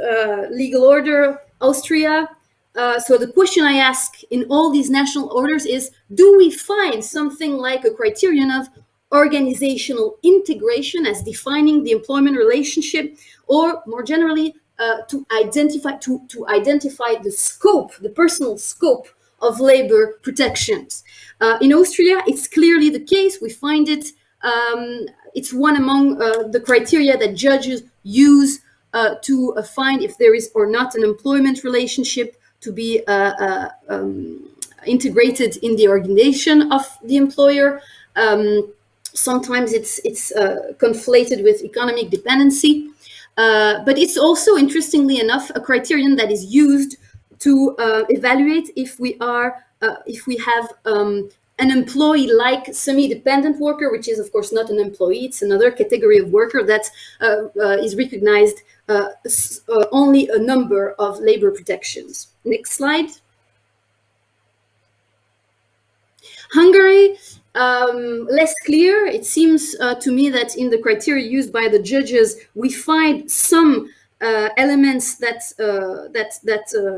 legal order, Austria. So the question I ask in all these national orders is, do we find something like a criterion of organizational integration as defining the employment relationship, or more generally, to identify the scope, the personal scope of labor protections? In Austria, it's clearly the case. We find it. It's one among the criteria that judges use to find if there is or not an employment relationship to be integrated in the organization of the employer. Sometimes it's conflated with economic dependency, but it's also, interestingly enough, a criterion that is used to evaluate if we have an employee like semi-dependent worker, which is of course not an employee, it's another category of worker that is recognized only a number of labor protections. Next slide. Hungary, less clear. It seems to me that in the criteria used by the judges, we find some elements that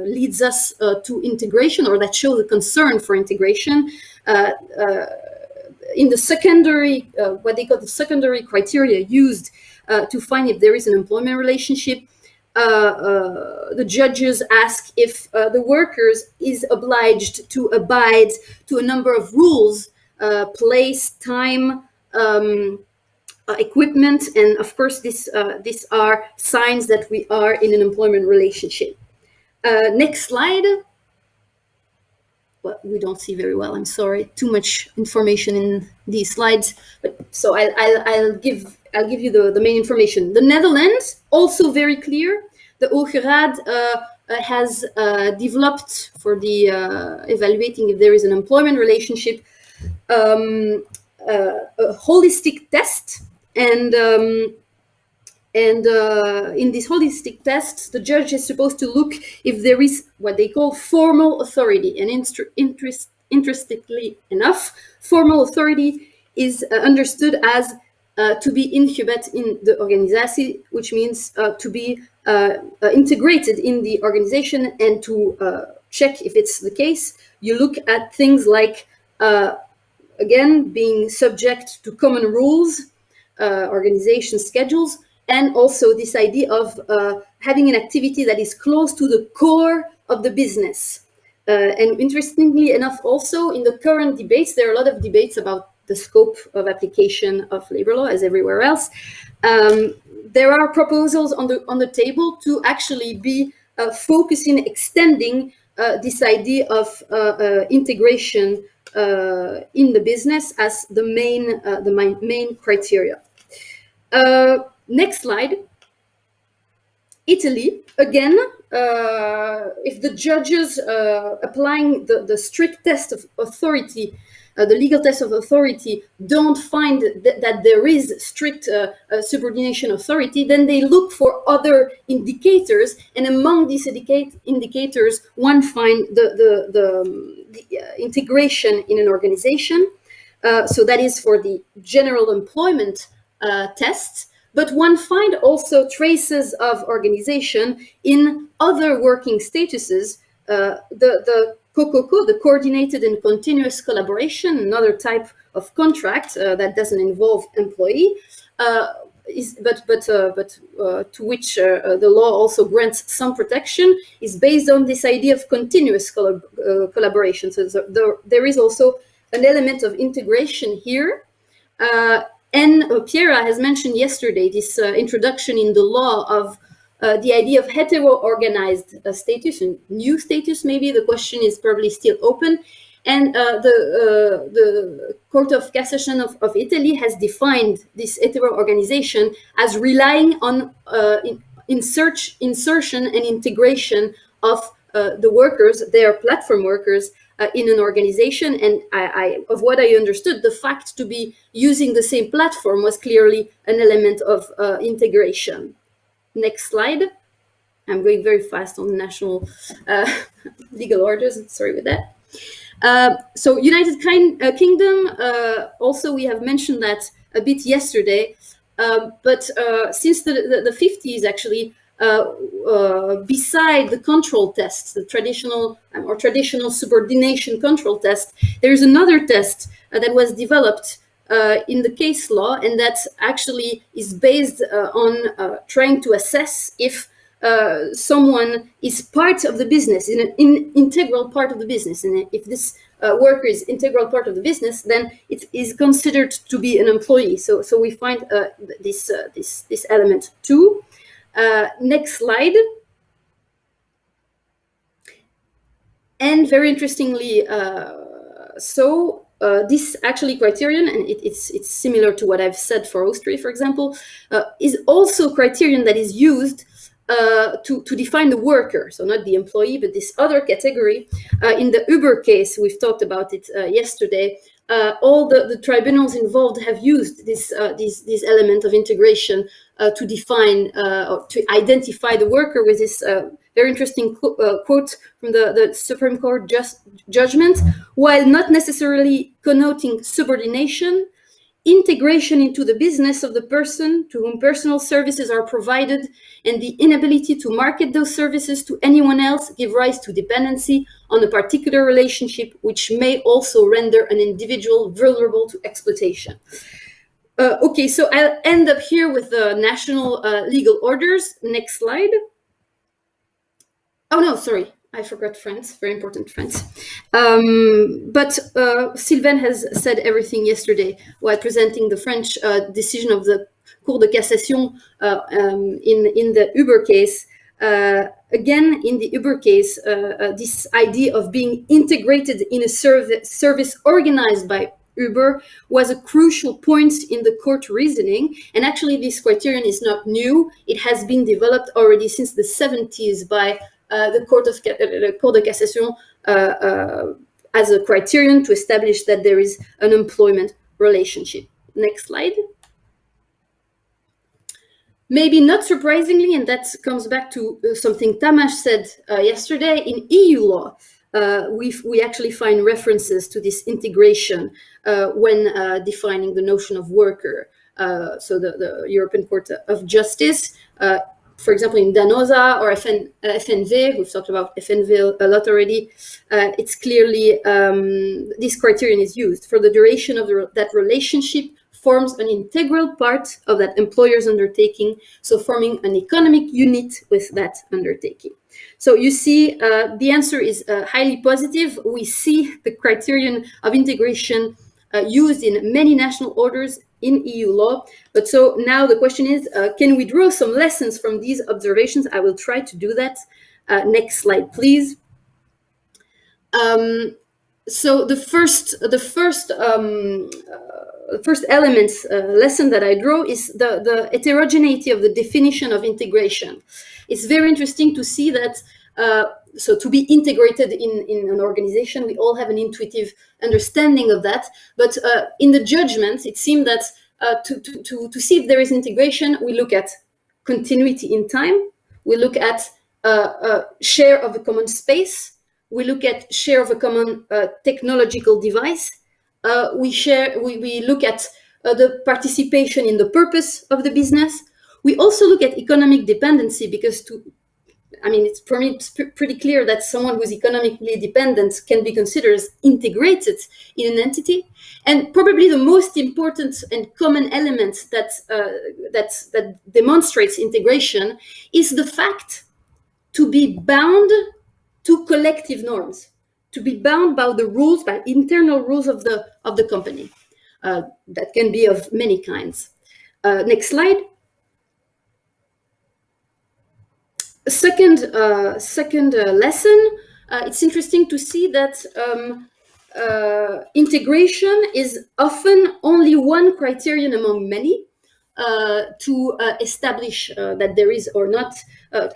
leads us to integration, or that show the concern for integration. In the secondary, what they call the secondary criteria used to find if there is an employment relationship, the judges ask if the workers is obliged to abide to a number of rules, place, time, equipment, and of course these are signs that we are in an employment relationship. Next slide. Well, we don't see very well, I'm sorry, too much information in these slides, but so I'll give you the main information. The Netherlands, also very clear. The 𝐂𝐸 has developed, for the evaluating if there is an employment relationship, a holistic test, and in this holistic test, the judge is supposed to look if there is what they call formal authority. And interestingly enough, formal authority is understood as to be ingebed in the organisatie, which means to be integrated in the organization. And to check if it's the case, you look at things like, again, being subject to common rules, organization schedules, and also this idea of having an activity that is close to the core of the business. And interestingly enough, also in the current debates, there are a lot of debates about the scope of application of labor law, as everywhere else. There are proposals on the table to actually be focusing, extending this idea of integration in the business as the main criteria. Next slide. Italy, again, if the judges applying the strict test of authority, the legal test of authority, don't find that there is strict subordination authority, then they look for other indicators, and among these indicators, one find the integration in an organization. So that is for the general employment test. But one find also traces of organization in other working statuses. The COCOCO, the coordinated and continuous collaboration, another type of contract that doesn't involve employee, to which the law also grants some protection, is based on this idea of continuous collaboration. So there is also an element of integration here. And Piera has mentioned yesterday this introduction in the law of the idea of hetero-organized status, and new status maybe. The question is probably still open. And the Court of Cassation of Italy has defined this hetero-organization as relying on insertion and integration of the workers, their platform workers, in an organization. And of what I understood, the fact to be using the same platform was clearly an element of integration. Next slide. I'm going very fast on national legal orders. Sorry with that. So United Kingdom, also we have mentioned that a bit yesterday, but since the 50s actually, beside the control tests, the traditional subordination control test, there is another test that was developed in the case law, and that actually is based on trying to assess if someone is part of the business, in an integral part of the business, and if this worker is integral part of the business, then it is considered to be an employee. So we find this element too. Next slide. And very interestingly, this actually criterion, and it's similar to what I've said for Austria, for example, is also criterion that is used to define the worker, so not the employee, but this other category. In the 𝐷𝐵𝐻 case, we've talked about it yesterday. All the tribunals involved have used this element of integration to define or to identify the worker with this very interesting quote from the Supreme Court judgment. While not necessarily connoting subordination, integration into the business of the person to whom personal services are provided and the inability to market those services to anyone else give rise to dependency on a particular relationship, which may also render an individual vulnerable to exploitation. Okay, so I'll end up here with the national legal orders. Next slide. Oh no, sorry. I forgot France, very important France. But Sylvain has said everything yesterday while presenting the French decision of the Cour de Cassation in the 𝐷𝐵𝐻 case. Again, in the 𝐷𝐵𝐻 case, this idea of being integrated in a service organized by 𝐷𝐵𝐻 was a crucial point in the court reasoning. And actually, this criterion is not new. It has been developed already since the 70s by the Cour de Cassation as a criterion to establish that there is an employment relationship. Next slide. Maybe not surprisingly, and that comes back to something Tamás said yesterday, in EU law, we actually find references to this integration when defining the notion of worker. So the European Court of Justice, for example, in Danosa or FNV, we've talked about FNV a lot already, it's clearly this criterion is used. For the duration of that relationship forms an integral part of that employer's undertaking, so forming an economic unit with that undertaking. So you see, the answer is highly positive. We see the criterion of integration used in many national orders in EU law. But so now the question is, can we draw some lessons from these observations? I will try to do that. Next slide, please. So the first element lesson that I draw is the heterogeneity of the definition of integration. It's very interesting to see that so to be integrated in an organization, we all have an intuitive understanding of that. But in the judgment, it seemed that to see if there is integration, we look at continuity in time, we look at share of a common space, we look at share of a common technological device, we look at the participation in the purpose of the business. We also look at economic dependency, because it's for me, it's pretty clear that someone who's economically dependent can be considered as integrated in an entity. And probably the most important and common element that demonstrates integration is the fact to be bound to collective norms, to be bound by the rules, by internal rules of the company. That can be of many kinds. Next slide. Second lesson, it's interesting to see that integration is often only one criterion among many to establish that there is or not,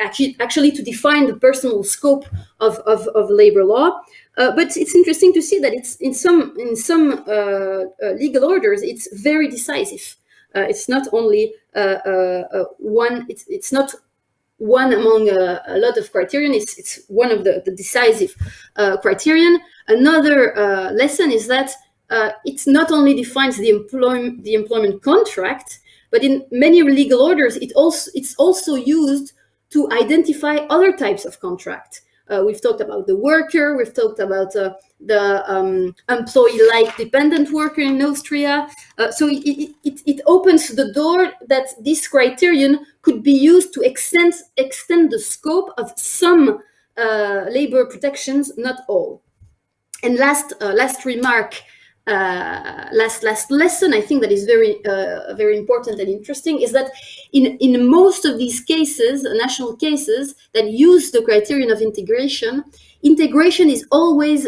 actually to define the personal scope of labor law. But it's interesting to see that it's in some legal orders, it's very decisive. It's not only one. It's not one among a lot of criterion. It's one of the decisive criterion. Another lesson is that it not only defines the employment contract, but in many legal orders, it's also used to identify other types of contract. We've talked about the worker, we've talked about the employee-like dependent worker in Austria. So it opens the door that this criterion could be used to extend the scope of some labor protections, not all. And last remark, last lesson, I think that is very important and interesting, is that in most of these cases, national cases that use the criterion of integration is always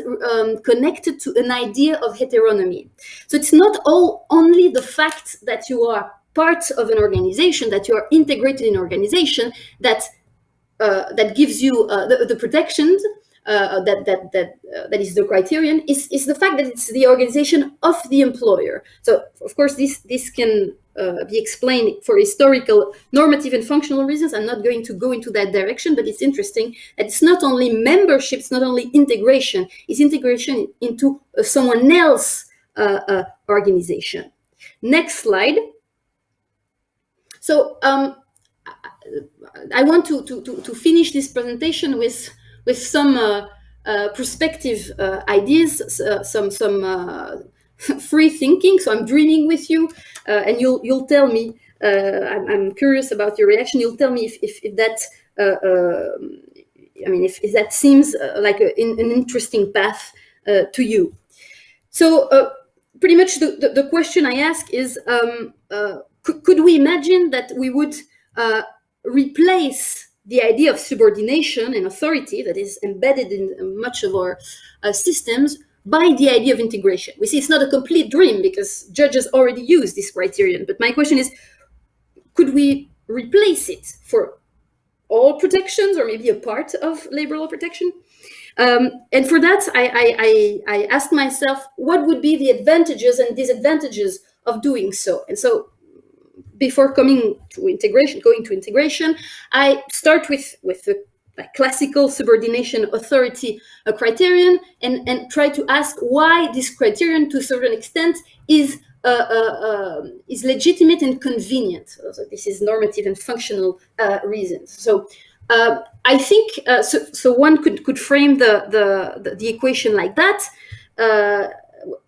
connected to an idea of heteronomy. So it's not only the fact that you are part of an organization, that you are integrated in an organization, that gives you the protections. That is the criterion, is the fact that it's the organization of the employer. So of course this can be explained for historical, normative and functional reasons. I'm not going to go into that direction, but it's interesting that it's not only membership, it's not only integration, it's integration into someone else organization. Next slide. So I want to finish this presentation with some perspective ideas, some free thinking. So I'm dreaming with you, and you'll tell me. I'm curious about your reaction. You'll tell me if that if that seems like an interesting path to you. So pretty much the question I ask is, could we imagine that we would replace the idea of subordination and authority that is embedded in much of our systems by the idea of integration? We see it's not a complete dream because judges already use this criterion. But my question is, could we replace it for all protections or maybe a part of labor law protection? And for that, I asked myself, what would be the advantages and disadvantages of doing so? And so before going to integration, I start with the classical subordination authority criterion and try to ask why this criterion, to a certain extent, is legitimate and convenient. So this is normative and functional reasons. So I think so one could frame the equation like that.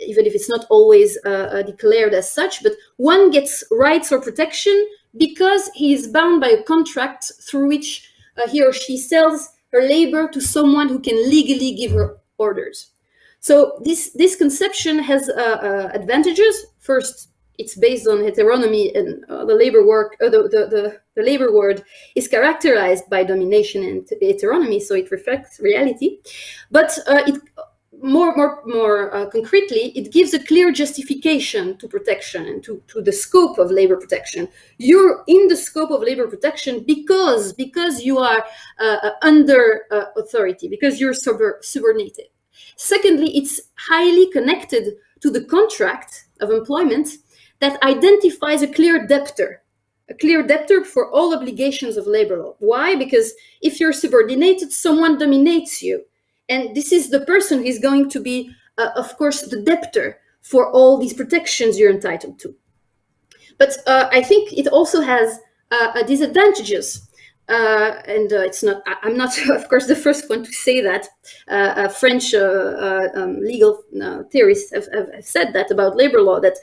Even if it's not always declared as such, but one gets rights or protection because he is bound by a contract through which he or she sells her labor to someone who can legally give her orders. So this conception has advantages. First, it's based on heteronomy, and the labor word is characterized by domination and heteronomy, so it reflects reality. But it more concretely, it gives a clear justification to protection and to the scope of labor protection. You're in the scope of labor protection because you are under authority, because you're subordinated. Secondly, it's highly connected to the contract of employment that identifies a clear debtor for all obligations of labor law. Why? Because if you're subordinated, someone dominates you. And this is the person who is going to be, of course, the debtor for all these protections you're entitled to. But I think it also has disadvantages. And it's not, I'm not, of course, the first one to say that. French legal theorists have said that about labor law, that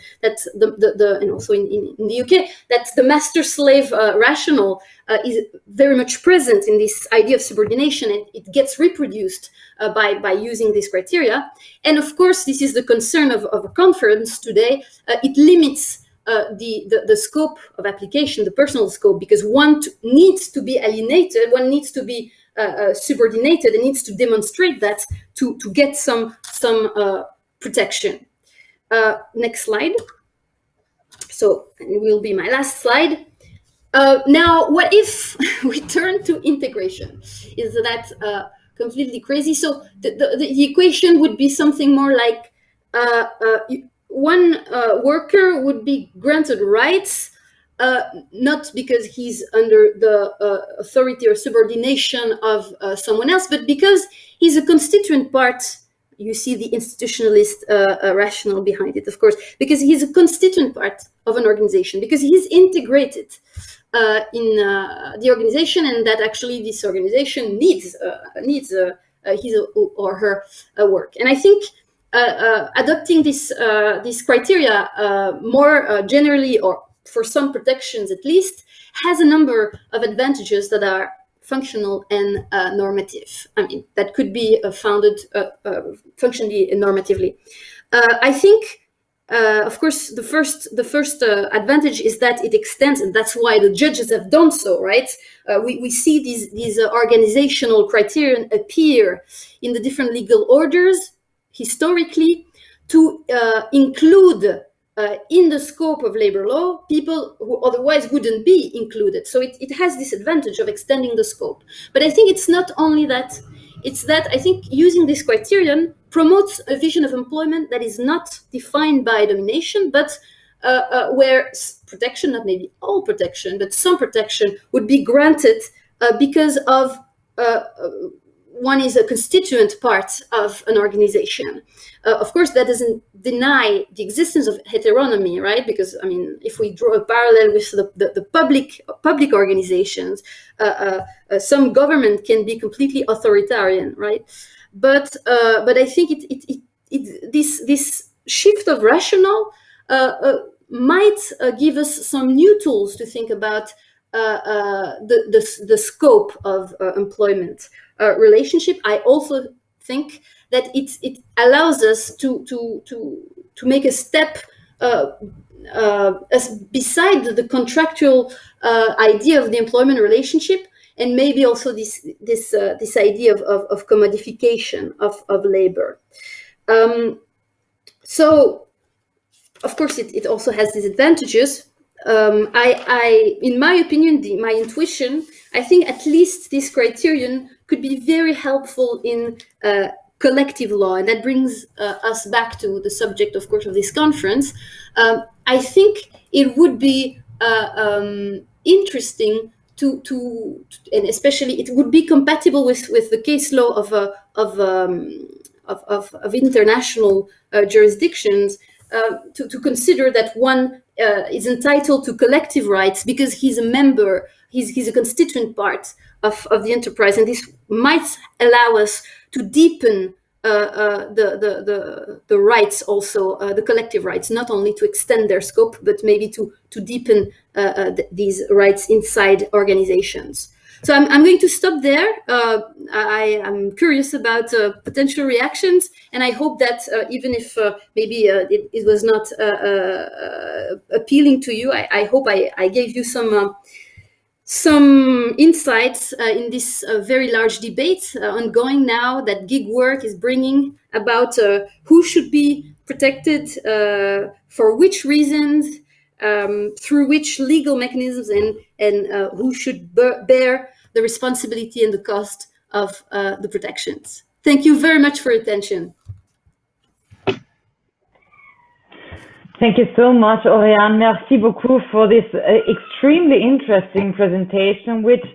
and also in the UK, that the master-slave rationale is very much present in this idea of subordination, and it gets reproduced by using this criteria. And of course, this is the concern of a conference today. It limits the scope of application, the personal scope, because one needs to be alienated, one needs to be subordinated, and needs to demonstrate that to get some protection. Next slide. So it will be my last slide. Now, what if we turn to integration? Is that completely crazy? So the equation would be something more like one worker would be granted rights, not because he's under the authority or subordination of someone else, but because he's a constituent part. You see the institutionalist rationale behind it, of course, because he's a constituent part of an organization, because he's integrated. in the organization, and that actually this organization needs his or her work. And I think adopting this criteria more generally, or for some protections at least, has a number of advantages that are functional and normative. I mean, that could be founded functionally and normatively. I think, of course, the first advantage is that it extends, and that's why the judges have done so, right? We see these organizational criterion appear in the different legal orders historically to include in the scope of labor law people who otherwise wouldn't be included. So it has this advantage of extending the scope. But I think it's not only that, it's that I think using this criterion promotes a vision of employment that is not defined by domination, but where protection, not maybe all protection, but some protection would be granted because of one is a constituent part of an organization. Of course, that doesn't deny the existence of heteronomy, right? Because, I mean, if we draw a parallel with the public organizations, some government can be completely authoritarian, right? But I think this shift of rationale might give us some new tools to think about the scope of employment relationship. I also think that it allows us to make a step beside the contractual idea of the employment relationship, and maybe also this idea of commodification of labor. So, of course, it also has these advantages. In my opinion, my intuition, I think at least this criterion could be very helpful in collective law, and that brings us back to the subject, of course, of this conference. I think it would be interesting to, and especially it would be compatible with the case law of international jurisdictions to consider that one is entitled to collective rights because he's a member, he's a constituent part of the enterprise, and this might allow us to deepen the rights, also the collective rights, not only to extend their scope, but maybe to deepen these rights inside organizations. So I'm going to stop there. I am curious about potential reactions, and I hope that even if maybe it was not appealing to you, I hope I gave you some insights in this very large debate ongoing now that gig work is bringing about who should be protected, for which reasons, through which legal mechanisms, and who should bear the responsibility and the cost of the protections. Thank you very much for your attention. Thank you so much, Oriane. Merci beaucoup for this extremely interesting presentation, which,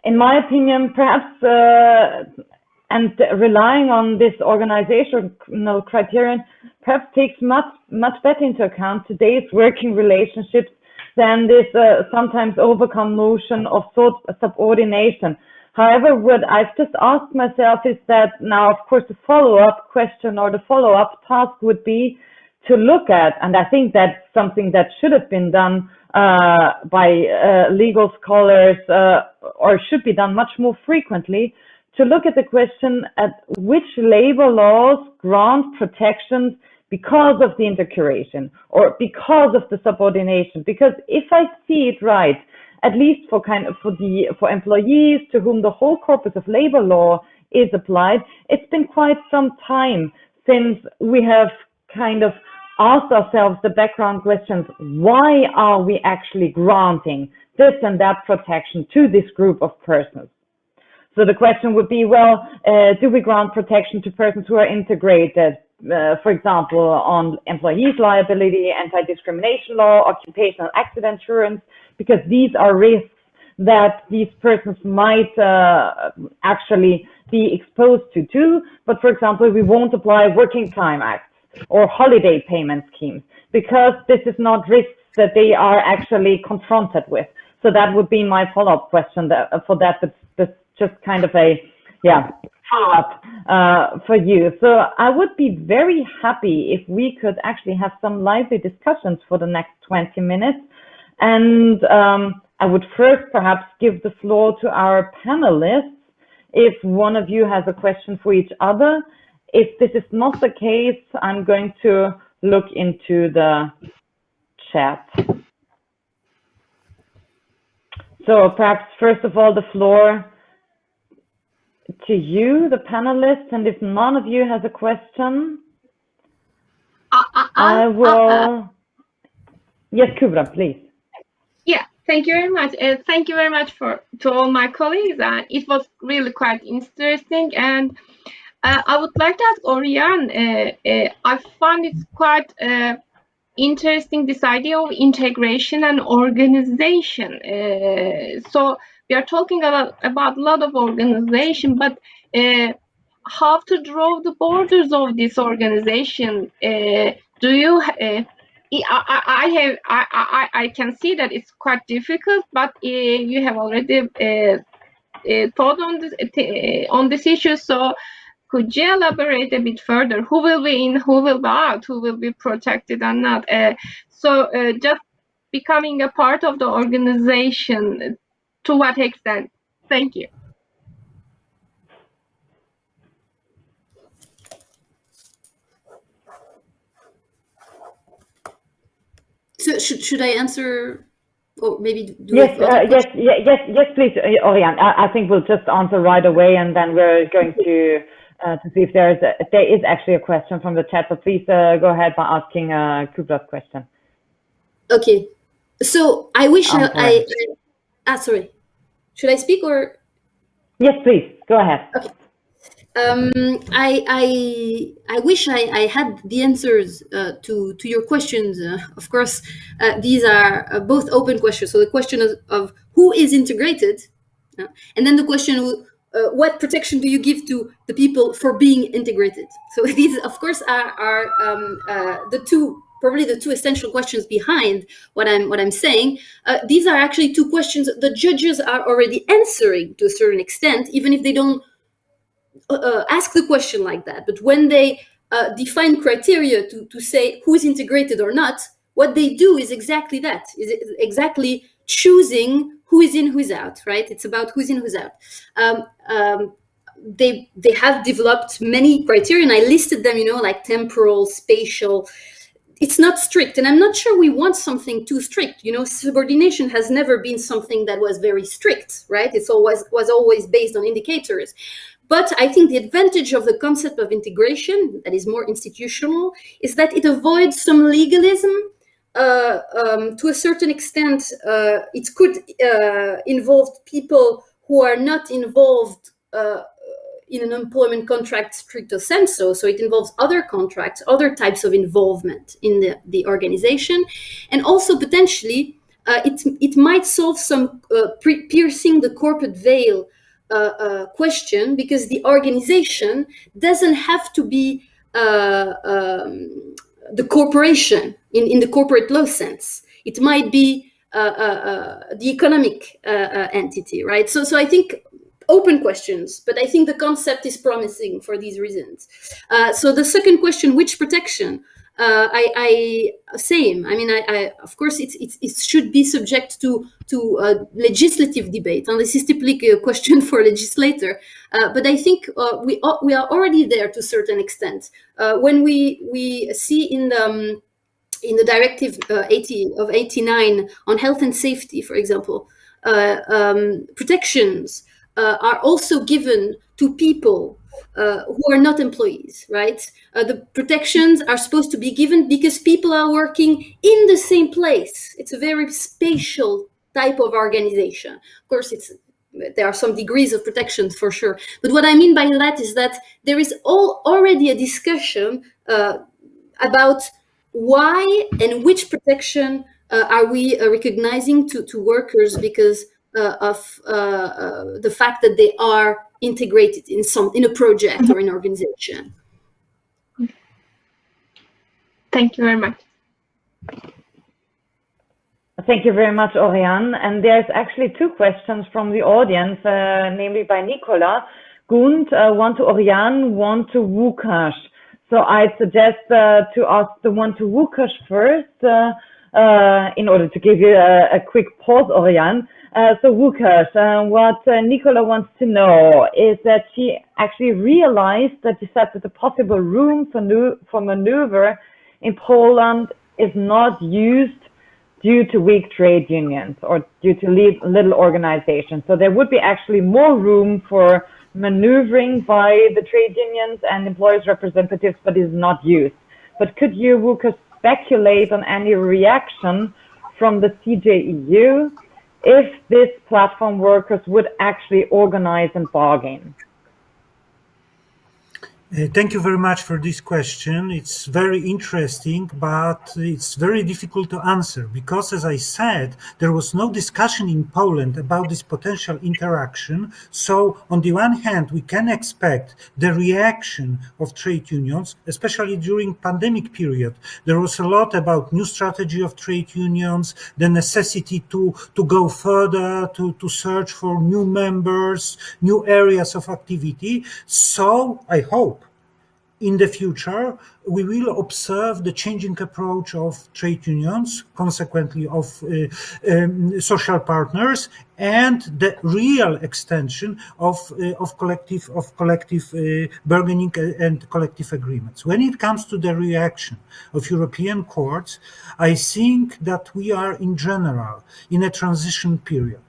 in my opinion, perhaps, and relying on this organizational criterion, perhaps takes much better into account today's working relationships than this sometimes overcome notion of subordination. However, what I've just asked myself is that now, of course, the follow-up question or the follow-up task would be to look at, and I think that's something that should have been done by legal scholars or should be done much more frequently, to look at the question at which labor laws grant protections because of the intercuration or because of the subordination. Because if I see it right, at least for employees to whom the whole corpus of labor law is applied, it's been quite some time since we have kind of asked ourselves the background questions: why are we actually granting this and that protection to this group of persons? So the question would be, well, do we grant protection to persons who are integrated, for example, on employees' liability, anti-discrimination law, occupational accident insurance, because these are risks that these persons might actually be exposed to too. But for example, we won't apply working time acts or holiday payment schemes because this is not risks that they are actually confronted with. So that would be my follow-up question for that, but just kind of a follow-up for you. So I would be very happy if we could actually have some lively discussions for the next 20 minutes. And I would first perhaps give the floor to our panelists if one of you has a question for each other. If this is not the case, I'm going to look into the chat. So perhaps first of all, the floor to you, the panelists, and if none of you has a question, I will. Yes, Kübra, please. Yeah, thank you very much. Thank you very much to all my colleagues. It was really quite interesting, and I would like to ask Oriane. I find it quite interesting, this idea of integration and organization. So we are talking about a lot of organization, but how to draw the borders of this organization? Do you? I can see that it's quite difficult, but you have already thought on this issue. So could you elaborate a bit further? Who will be in, who will be out, who will be protected and not? So just becoming a part of the organization, to what extent? Thank you. So should I answer, or maybe do yes, yes, please, Oriane. I think we'll just answer right away, and then we're going to see if there is actually a question from the chat. So please go ahead by asking Kübra's question. Okay, so I wish sorry, should I speak or? Yes, please go ahead. Okay. I wish I had the answers to your questions. Of course, these are both open questions. So the question of who is integrated, and then the question what protection do you give to the people for being integrated? So these, of course, are probably the two essential questions behind what I'm saying. These are actually two questions the judges are already answering to a certain extent, even if they don't ask the question like that. But when they define criteria to say who is integrated or not, what they do is exactly that, is exactly choosing who is in, who is out, right? It's about who's in, who's out. They have developed many criteria, and I listed them, like temporal, spatial. It's not strict, and I'm not sure we want something too strict. Subordination has never been something that was very strict, right? It's was always based on indicators. But I think the advantage of the concept of integration, that is more institutional, is that it avoids some legalism. To a certain extent, it could involve people who are not involved in an employment contract stricto sensu. So it involves other contracts, other types of involvement in the organization. And also potentially, it might solve some piercing the corporate veil question, because the organization doesn't have to be the corporation in the corporate law sense. It might be the economic entity, right? So I think open questions, but I think the concept is promising for these reasons. So the second question, which protection? Same. I mean, I of course it should be subject to legislative debate, and this is typically a question for a legislator. But I think we are already there to a certain extent. When we see in the directive 89 on health and safety, for example, protections are also given to people who are not employees, right? The protections are supposed to be given because people are working in the same place. It's a very spatial type of organization. Of course, there are some degrees of protection for sure. But what I mean by that is that there is already a discussion about why and which protection are we recognizing to workers because of the fact that they are integrated in a project or an organization. Thank you very much. Thank you very much, Oriane. And there's actually two questions from the audience, namely by Nicola. Gund, one to Oriane, one to Łukasz. So I suggest to ask the one to Łukasz first, in order to give you a quick pause, Oriane. So Łukasz, what Nicola wants to know is that she actually realized that you said that the possible room for maneuver in Poland is not used due to weak trade unions or due to little organization. So there would be actually more room for maneuvering by the trade unions and employers' representatives, but is not used. But could you, Łukasz, speculate on any reaction from the CJEU if these platform workers would actually organize and bargain? Thank you very much for this question. It's very interesting, but it's very difficult to answer because, as I said, there was no discussion in Poland about this potential interaction. So on the one hand, we can expect the reaction of trade unions, especially during pandemic period. There was a lot about new strategy of trade unions, the necessity to go further, to search for new members, new areas of activity. So I hope in the future, we will observe the changing approach of trade unions, consequently of social partners, and the real extension of collective bargaining and collective agreements. When it comes to the reaction of European courts, I think that we are in general in a transition period.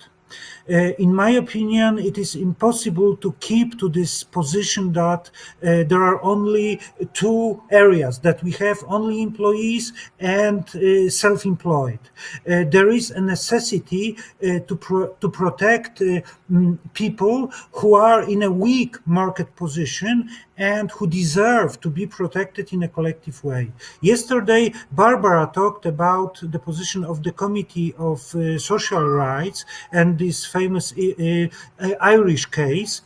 In my opinion, it is impossible to keep to this position that there are only two areas, that we have only employees and self-employed. There is a necessity to protect people who are in a weak market position and who deserve to be protected in a collective way. Yesterday, Barbara talked about the position of the Committee of Social Rights and this famous Irish case,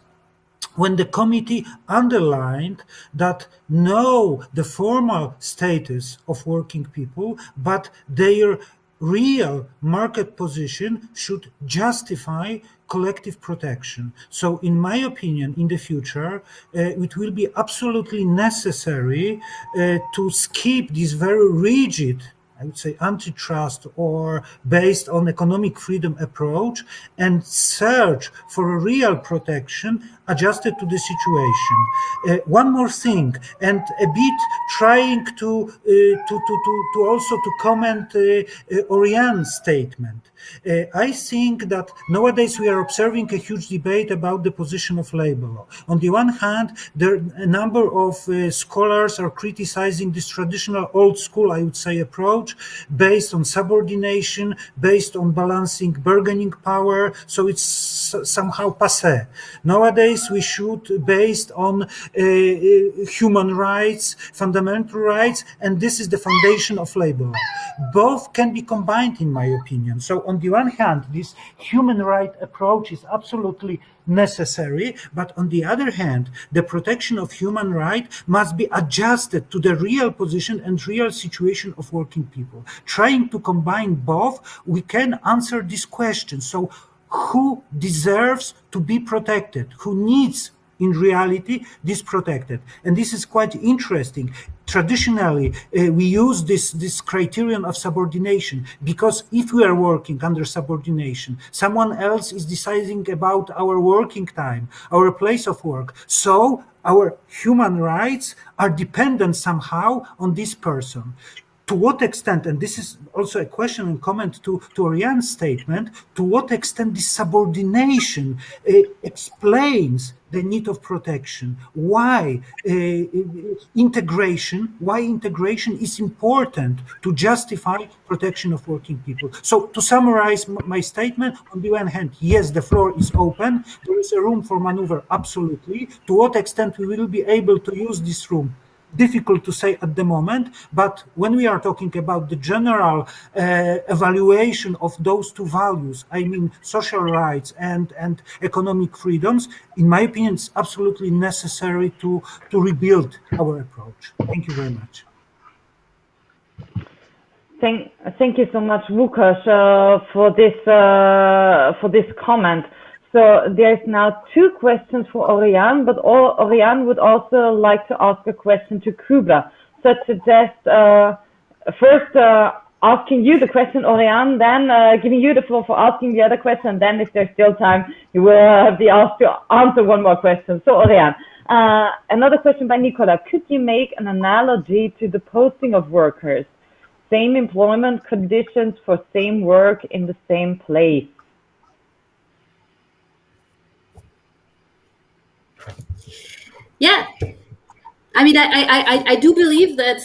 when the committee underlined that no, the formal status of working people, but their real market position should justify collective protection. So in my opinion, in the future, it will be absolutely necessary to skip this very rigid, I would say, antitrust or based on economic freedom approach and search for a real protection adjusted to the situation. One more thing, and a bit trying to also to comment Oriane's statement. I think that nowadays we are observing a huge debate about the position of labor law. On the one hand, a number of scholars are criticizing this traditional old school, I would say, approach based on subordination, based on balancing bargaining power, so it's somehow passé. Nowadays we should, based on human rights, fundamental rights, and this is the foundation of labor law. Both can be combined, in my opinion. So on the one hand, this human right approach is absolutely necessary, but on the other hand, the protection of human rights must be adjusted to the real position and real situation of working people. Trying to combine both, we can answer this question. So who deserves to be protected? Who needs in reality this protected? And this is quite interesting. Traditionally, we use this criterion of subordination because if we are working under subordination, someone else is deciding about our working time, our place of work. So our human rights are dependent somehow on this person. To what extent, and this is also a question and comment to Oriane's statement, to what extent this subordination explains the need of protection, why integration is important to justify protection of working people. So to summarize my statement, on the one hand, yes, the floor is open, there is a room for maneuver, absolutely. To what extent we will be able to use this room, difficult to say at the moment, but when we are talking about the general evaluation of those two values, I mean social rights and economic freedoms, in my opinion, it's absolutely necessary to rebuild our approach. Thank you very much. Thank you so much, Łukasz, for this comment. So there's now two questions for Oriane, but Oriane would also like to ask a question to Kubra. So I suggest first asking you the question, Oriane, then giving you the floor for asking the other question, and then if there's still time, you will be asked to answer one more question. So Oriane, another question by Nicola. Could you make an analogy to the posting of workers? Same employment conditions for same work in the same place. Yeah, I mean, I do believe that,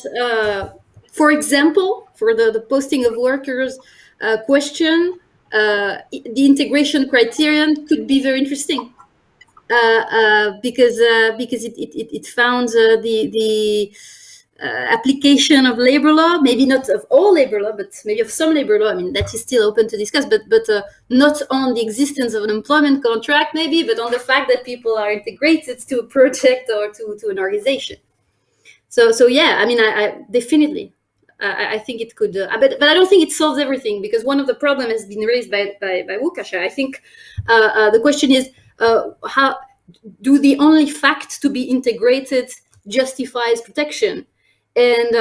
for example, for the posting of workers question, the integration criterion could be very interesting because it found the application of labor law, maybe not of all labor law, but maybe of some labor law. I mean, that is still open to discuss, but not on the existence of an employment contract, maybe, but on the fact that people are integrated to a project or to an organization. So yeah, I mean, I definitely, I think it could, but I don't think it solves everything, because one of the problems has been raised by Łukasz. I think the question is, how do the only fact to be integrated justifies protection? And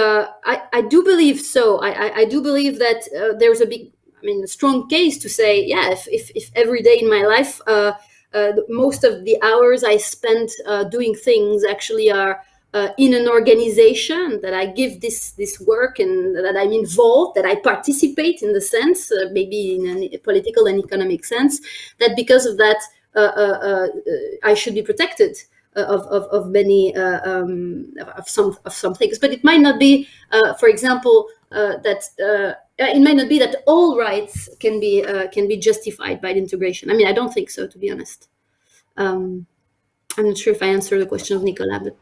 I do believe so. I do believe that there's a strong case to say, yeah, if every day in my life, most of the hours I spend doing things actually are in an organization, that I give this work and that I'm involved, that I participate in the sense, maybe in a political and economic sense, that because of that, I should be protected of many of some things. But it might not be, for example, that it might not be that all rights can be justified by the integration. I mean, I don't think so, to be honest. I'm not sure if I answered the question of Nicola, but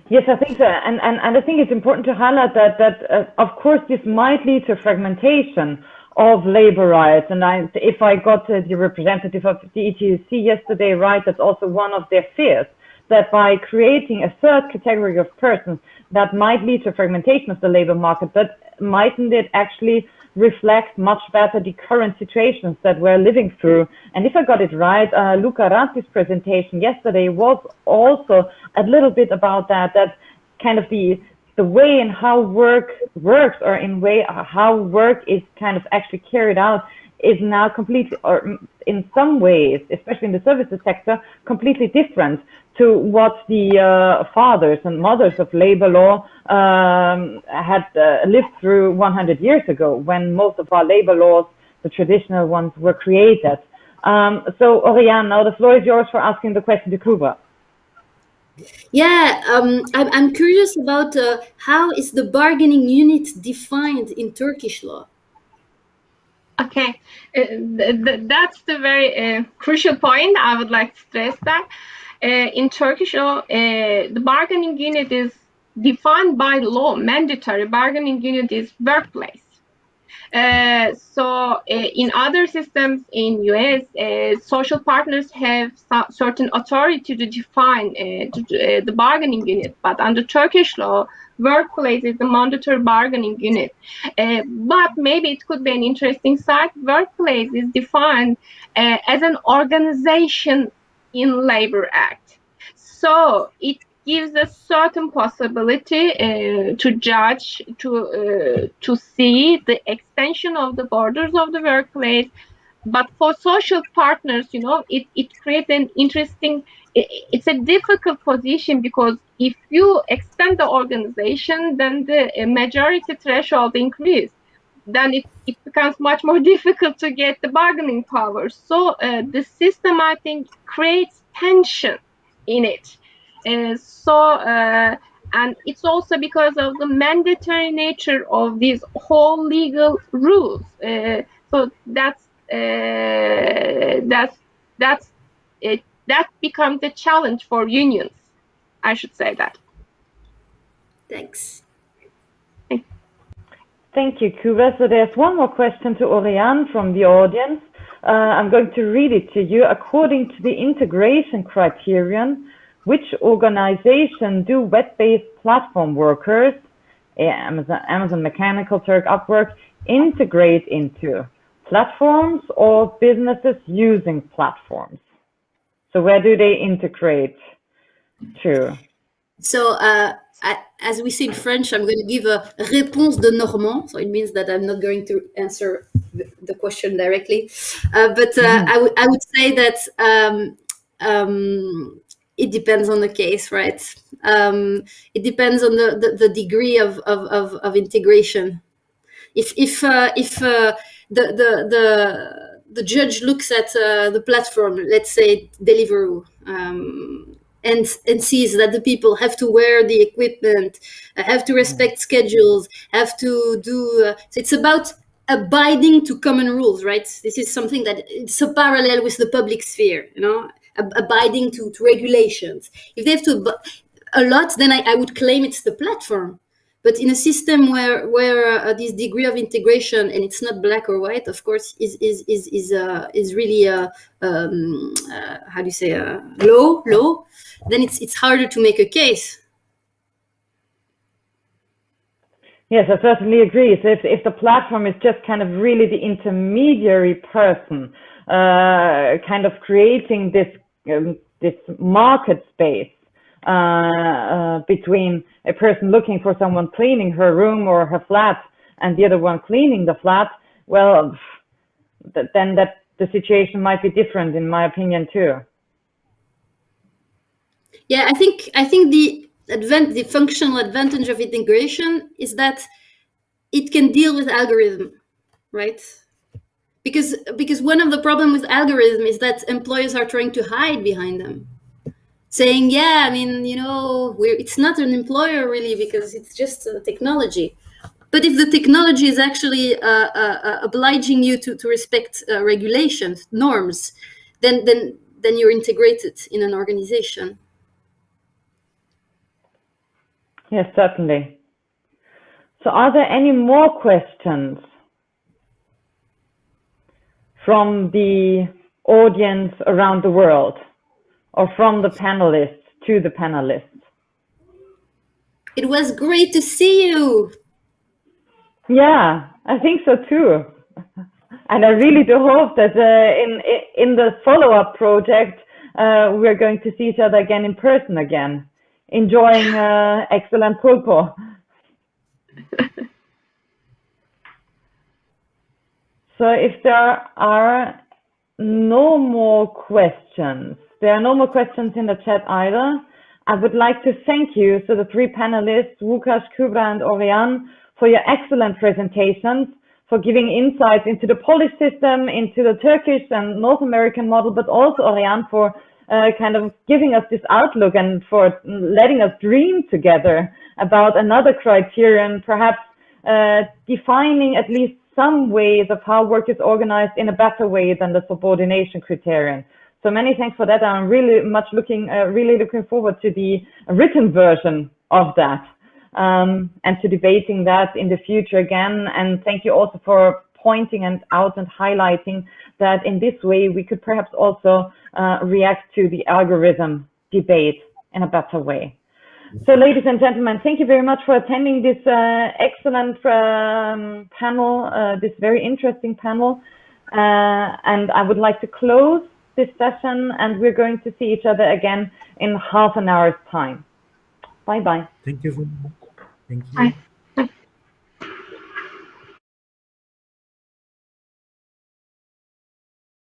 yes, I think so, and I think it's important to highlight that of course this might lead to fragmentation of labor rights, and if I got the representative of the ETUC yesterday right, that's also one of their fears, that by creating a third category of persons, that might lead to fragmentation of the labor market, but mightn't it actually reflect much better the current situations that we're living through? And if I got it right, Luca Razzi's presentation yesterday was also a little bit about that kind of the way in how work works, or in way how work is kind of actually carried out, is now completely, or in some ways, especially in the services sector, completely different to what the fathers and mothers of labor law had lived through 100 years ago, when most of our labor laws, the traditional ones, were created. So Oriane, now the floor is yours for asking the question to Kubra. Yeah, I'm curious about how is the bargaining unit defined in Turkish law? Okay, that's the very crucial point. I would like to stress that in Turkish law, the bargaining unit is defined by law. Mandatory bargaining unit is workplace. So in other systems in US, social partners have certain authority to define the bargaining unit, but under Turkish law, workplace is the mandatory bargaining unit. But maybe it could be an interesting side. Workplace is defined as an organization in Labor Act. So it gives a certain possibility to judge, to see the extension of the borders of the workplace. But for social partners, you know, it creates an interesting, it's a difficult position, because if you extend the organization, then the majority threshold increase. Then it becomes much more difficult to get the bargaining power. So the system, I think, creates tension in it. And it's also because of the mandatory nature of these whole legal rules. So that becomes a challenge for unions. I should say that. Thanks. Thank you, Kubra. So there's one more question to Oriane from the audience. I'm going to read it to you. According to the integration criterion, which organization do web-based platform workers, Amazon Mechanical Turk, Upwork integrate into platforms or businesses using platforms? So where do they integrate to? So as we say in French, I'm going to give a réponse de Normand. So it means that I'm not going to answer the question directly. But I would say that it depends on the case, right? It depends on the degree of integration. If the judge looks at the platform, let's say Deliveroo, and sees that the people have to wear the equipment, have to respect schedules, have to do. So it's about abiding to common rules, right? This is something that it's a parallel with the public sphere, abiding to regulations. If they have to a lot, then I would claim it's the platform. But in a system where this degree of integration, and it's not black or white, of course, is really how do you say low, then it's harder to make a case. Yes, I certainly agree. So if the platform is just kind of really the intermediary person, kind of creating this market space between a person looking for someone cleaning her room or her flat and the other one cleaning the flat, well, then the situation might be different, in my opinion, too. Yeah, I think the functional advantage of integration is that it can deal with algorithm, right? Because one of the problems with algorithm is that employers are trying to hide behind them, saying, yeah, I mean, it's not an employer really because it's just technology. But if the technology is actually obliging you to respect regulations, norms, then you're integrated in an organization. Yes, certainly. So are there any more questions from the audience around the world or from the panelists to the panelists? It was great to see you. Yeah, I think so too. And I really do hope that in the follow-up project, we're going to see each other again in person again, enjoying excellent pulpo. So if there are no more questions, there are no more questions in the chat either, I would like to thank you, so the three panelists, Łukasz, Kubra, and Oriane, for your excellent presentations, for giving insights into the Polish system, into the Turkish and North American model, but also Oriane for kind of giving us this outlook and for letting us dream together about another criterion, perhaps defining at least some ways of how work is organized in a better way than the subordination criterion. So many thanks for that. I'm really looking forward to the written version of that and to debating that in the future again. And thank you also for pointing out and highlighting that in this way we could perhaps also react to the algorithm debate in a better way. So ladies and gentlemen, thank you very much for attending this excellent panel, this very interesting panel. And I would like to close this session, and we're going to see each other again in half an hour's time. Bye-bye. Thank you very much. Thank you. Bye.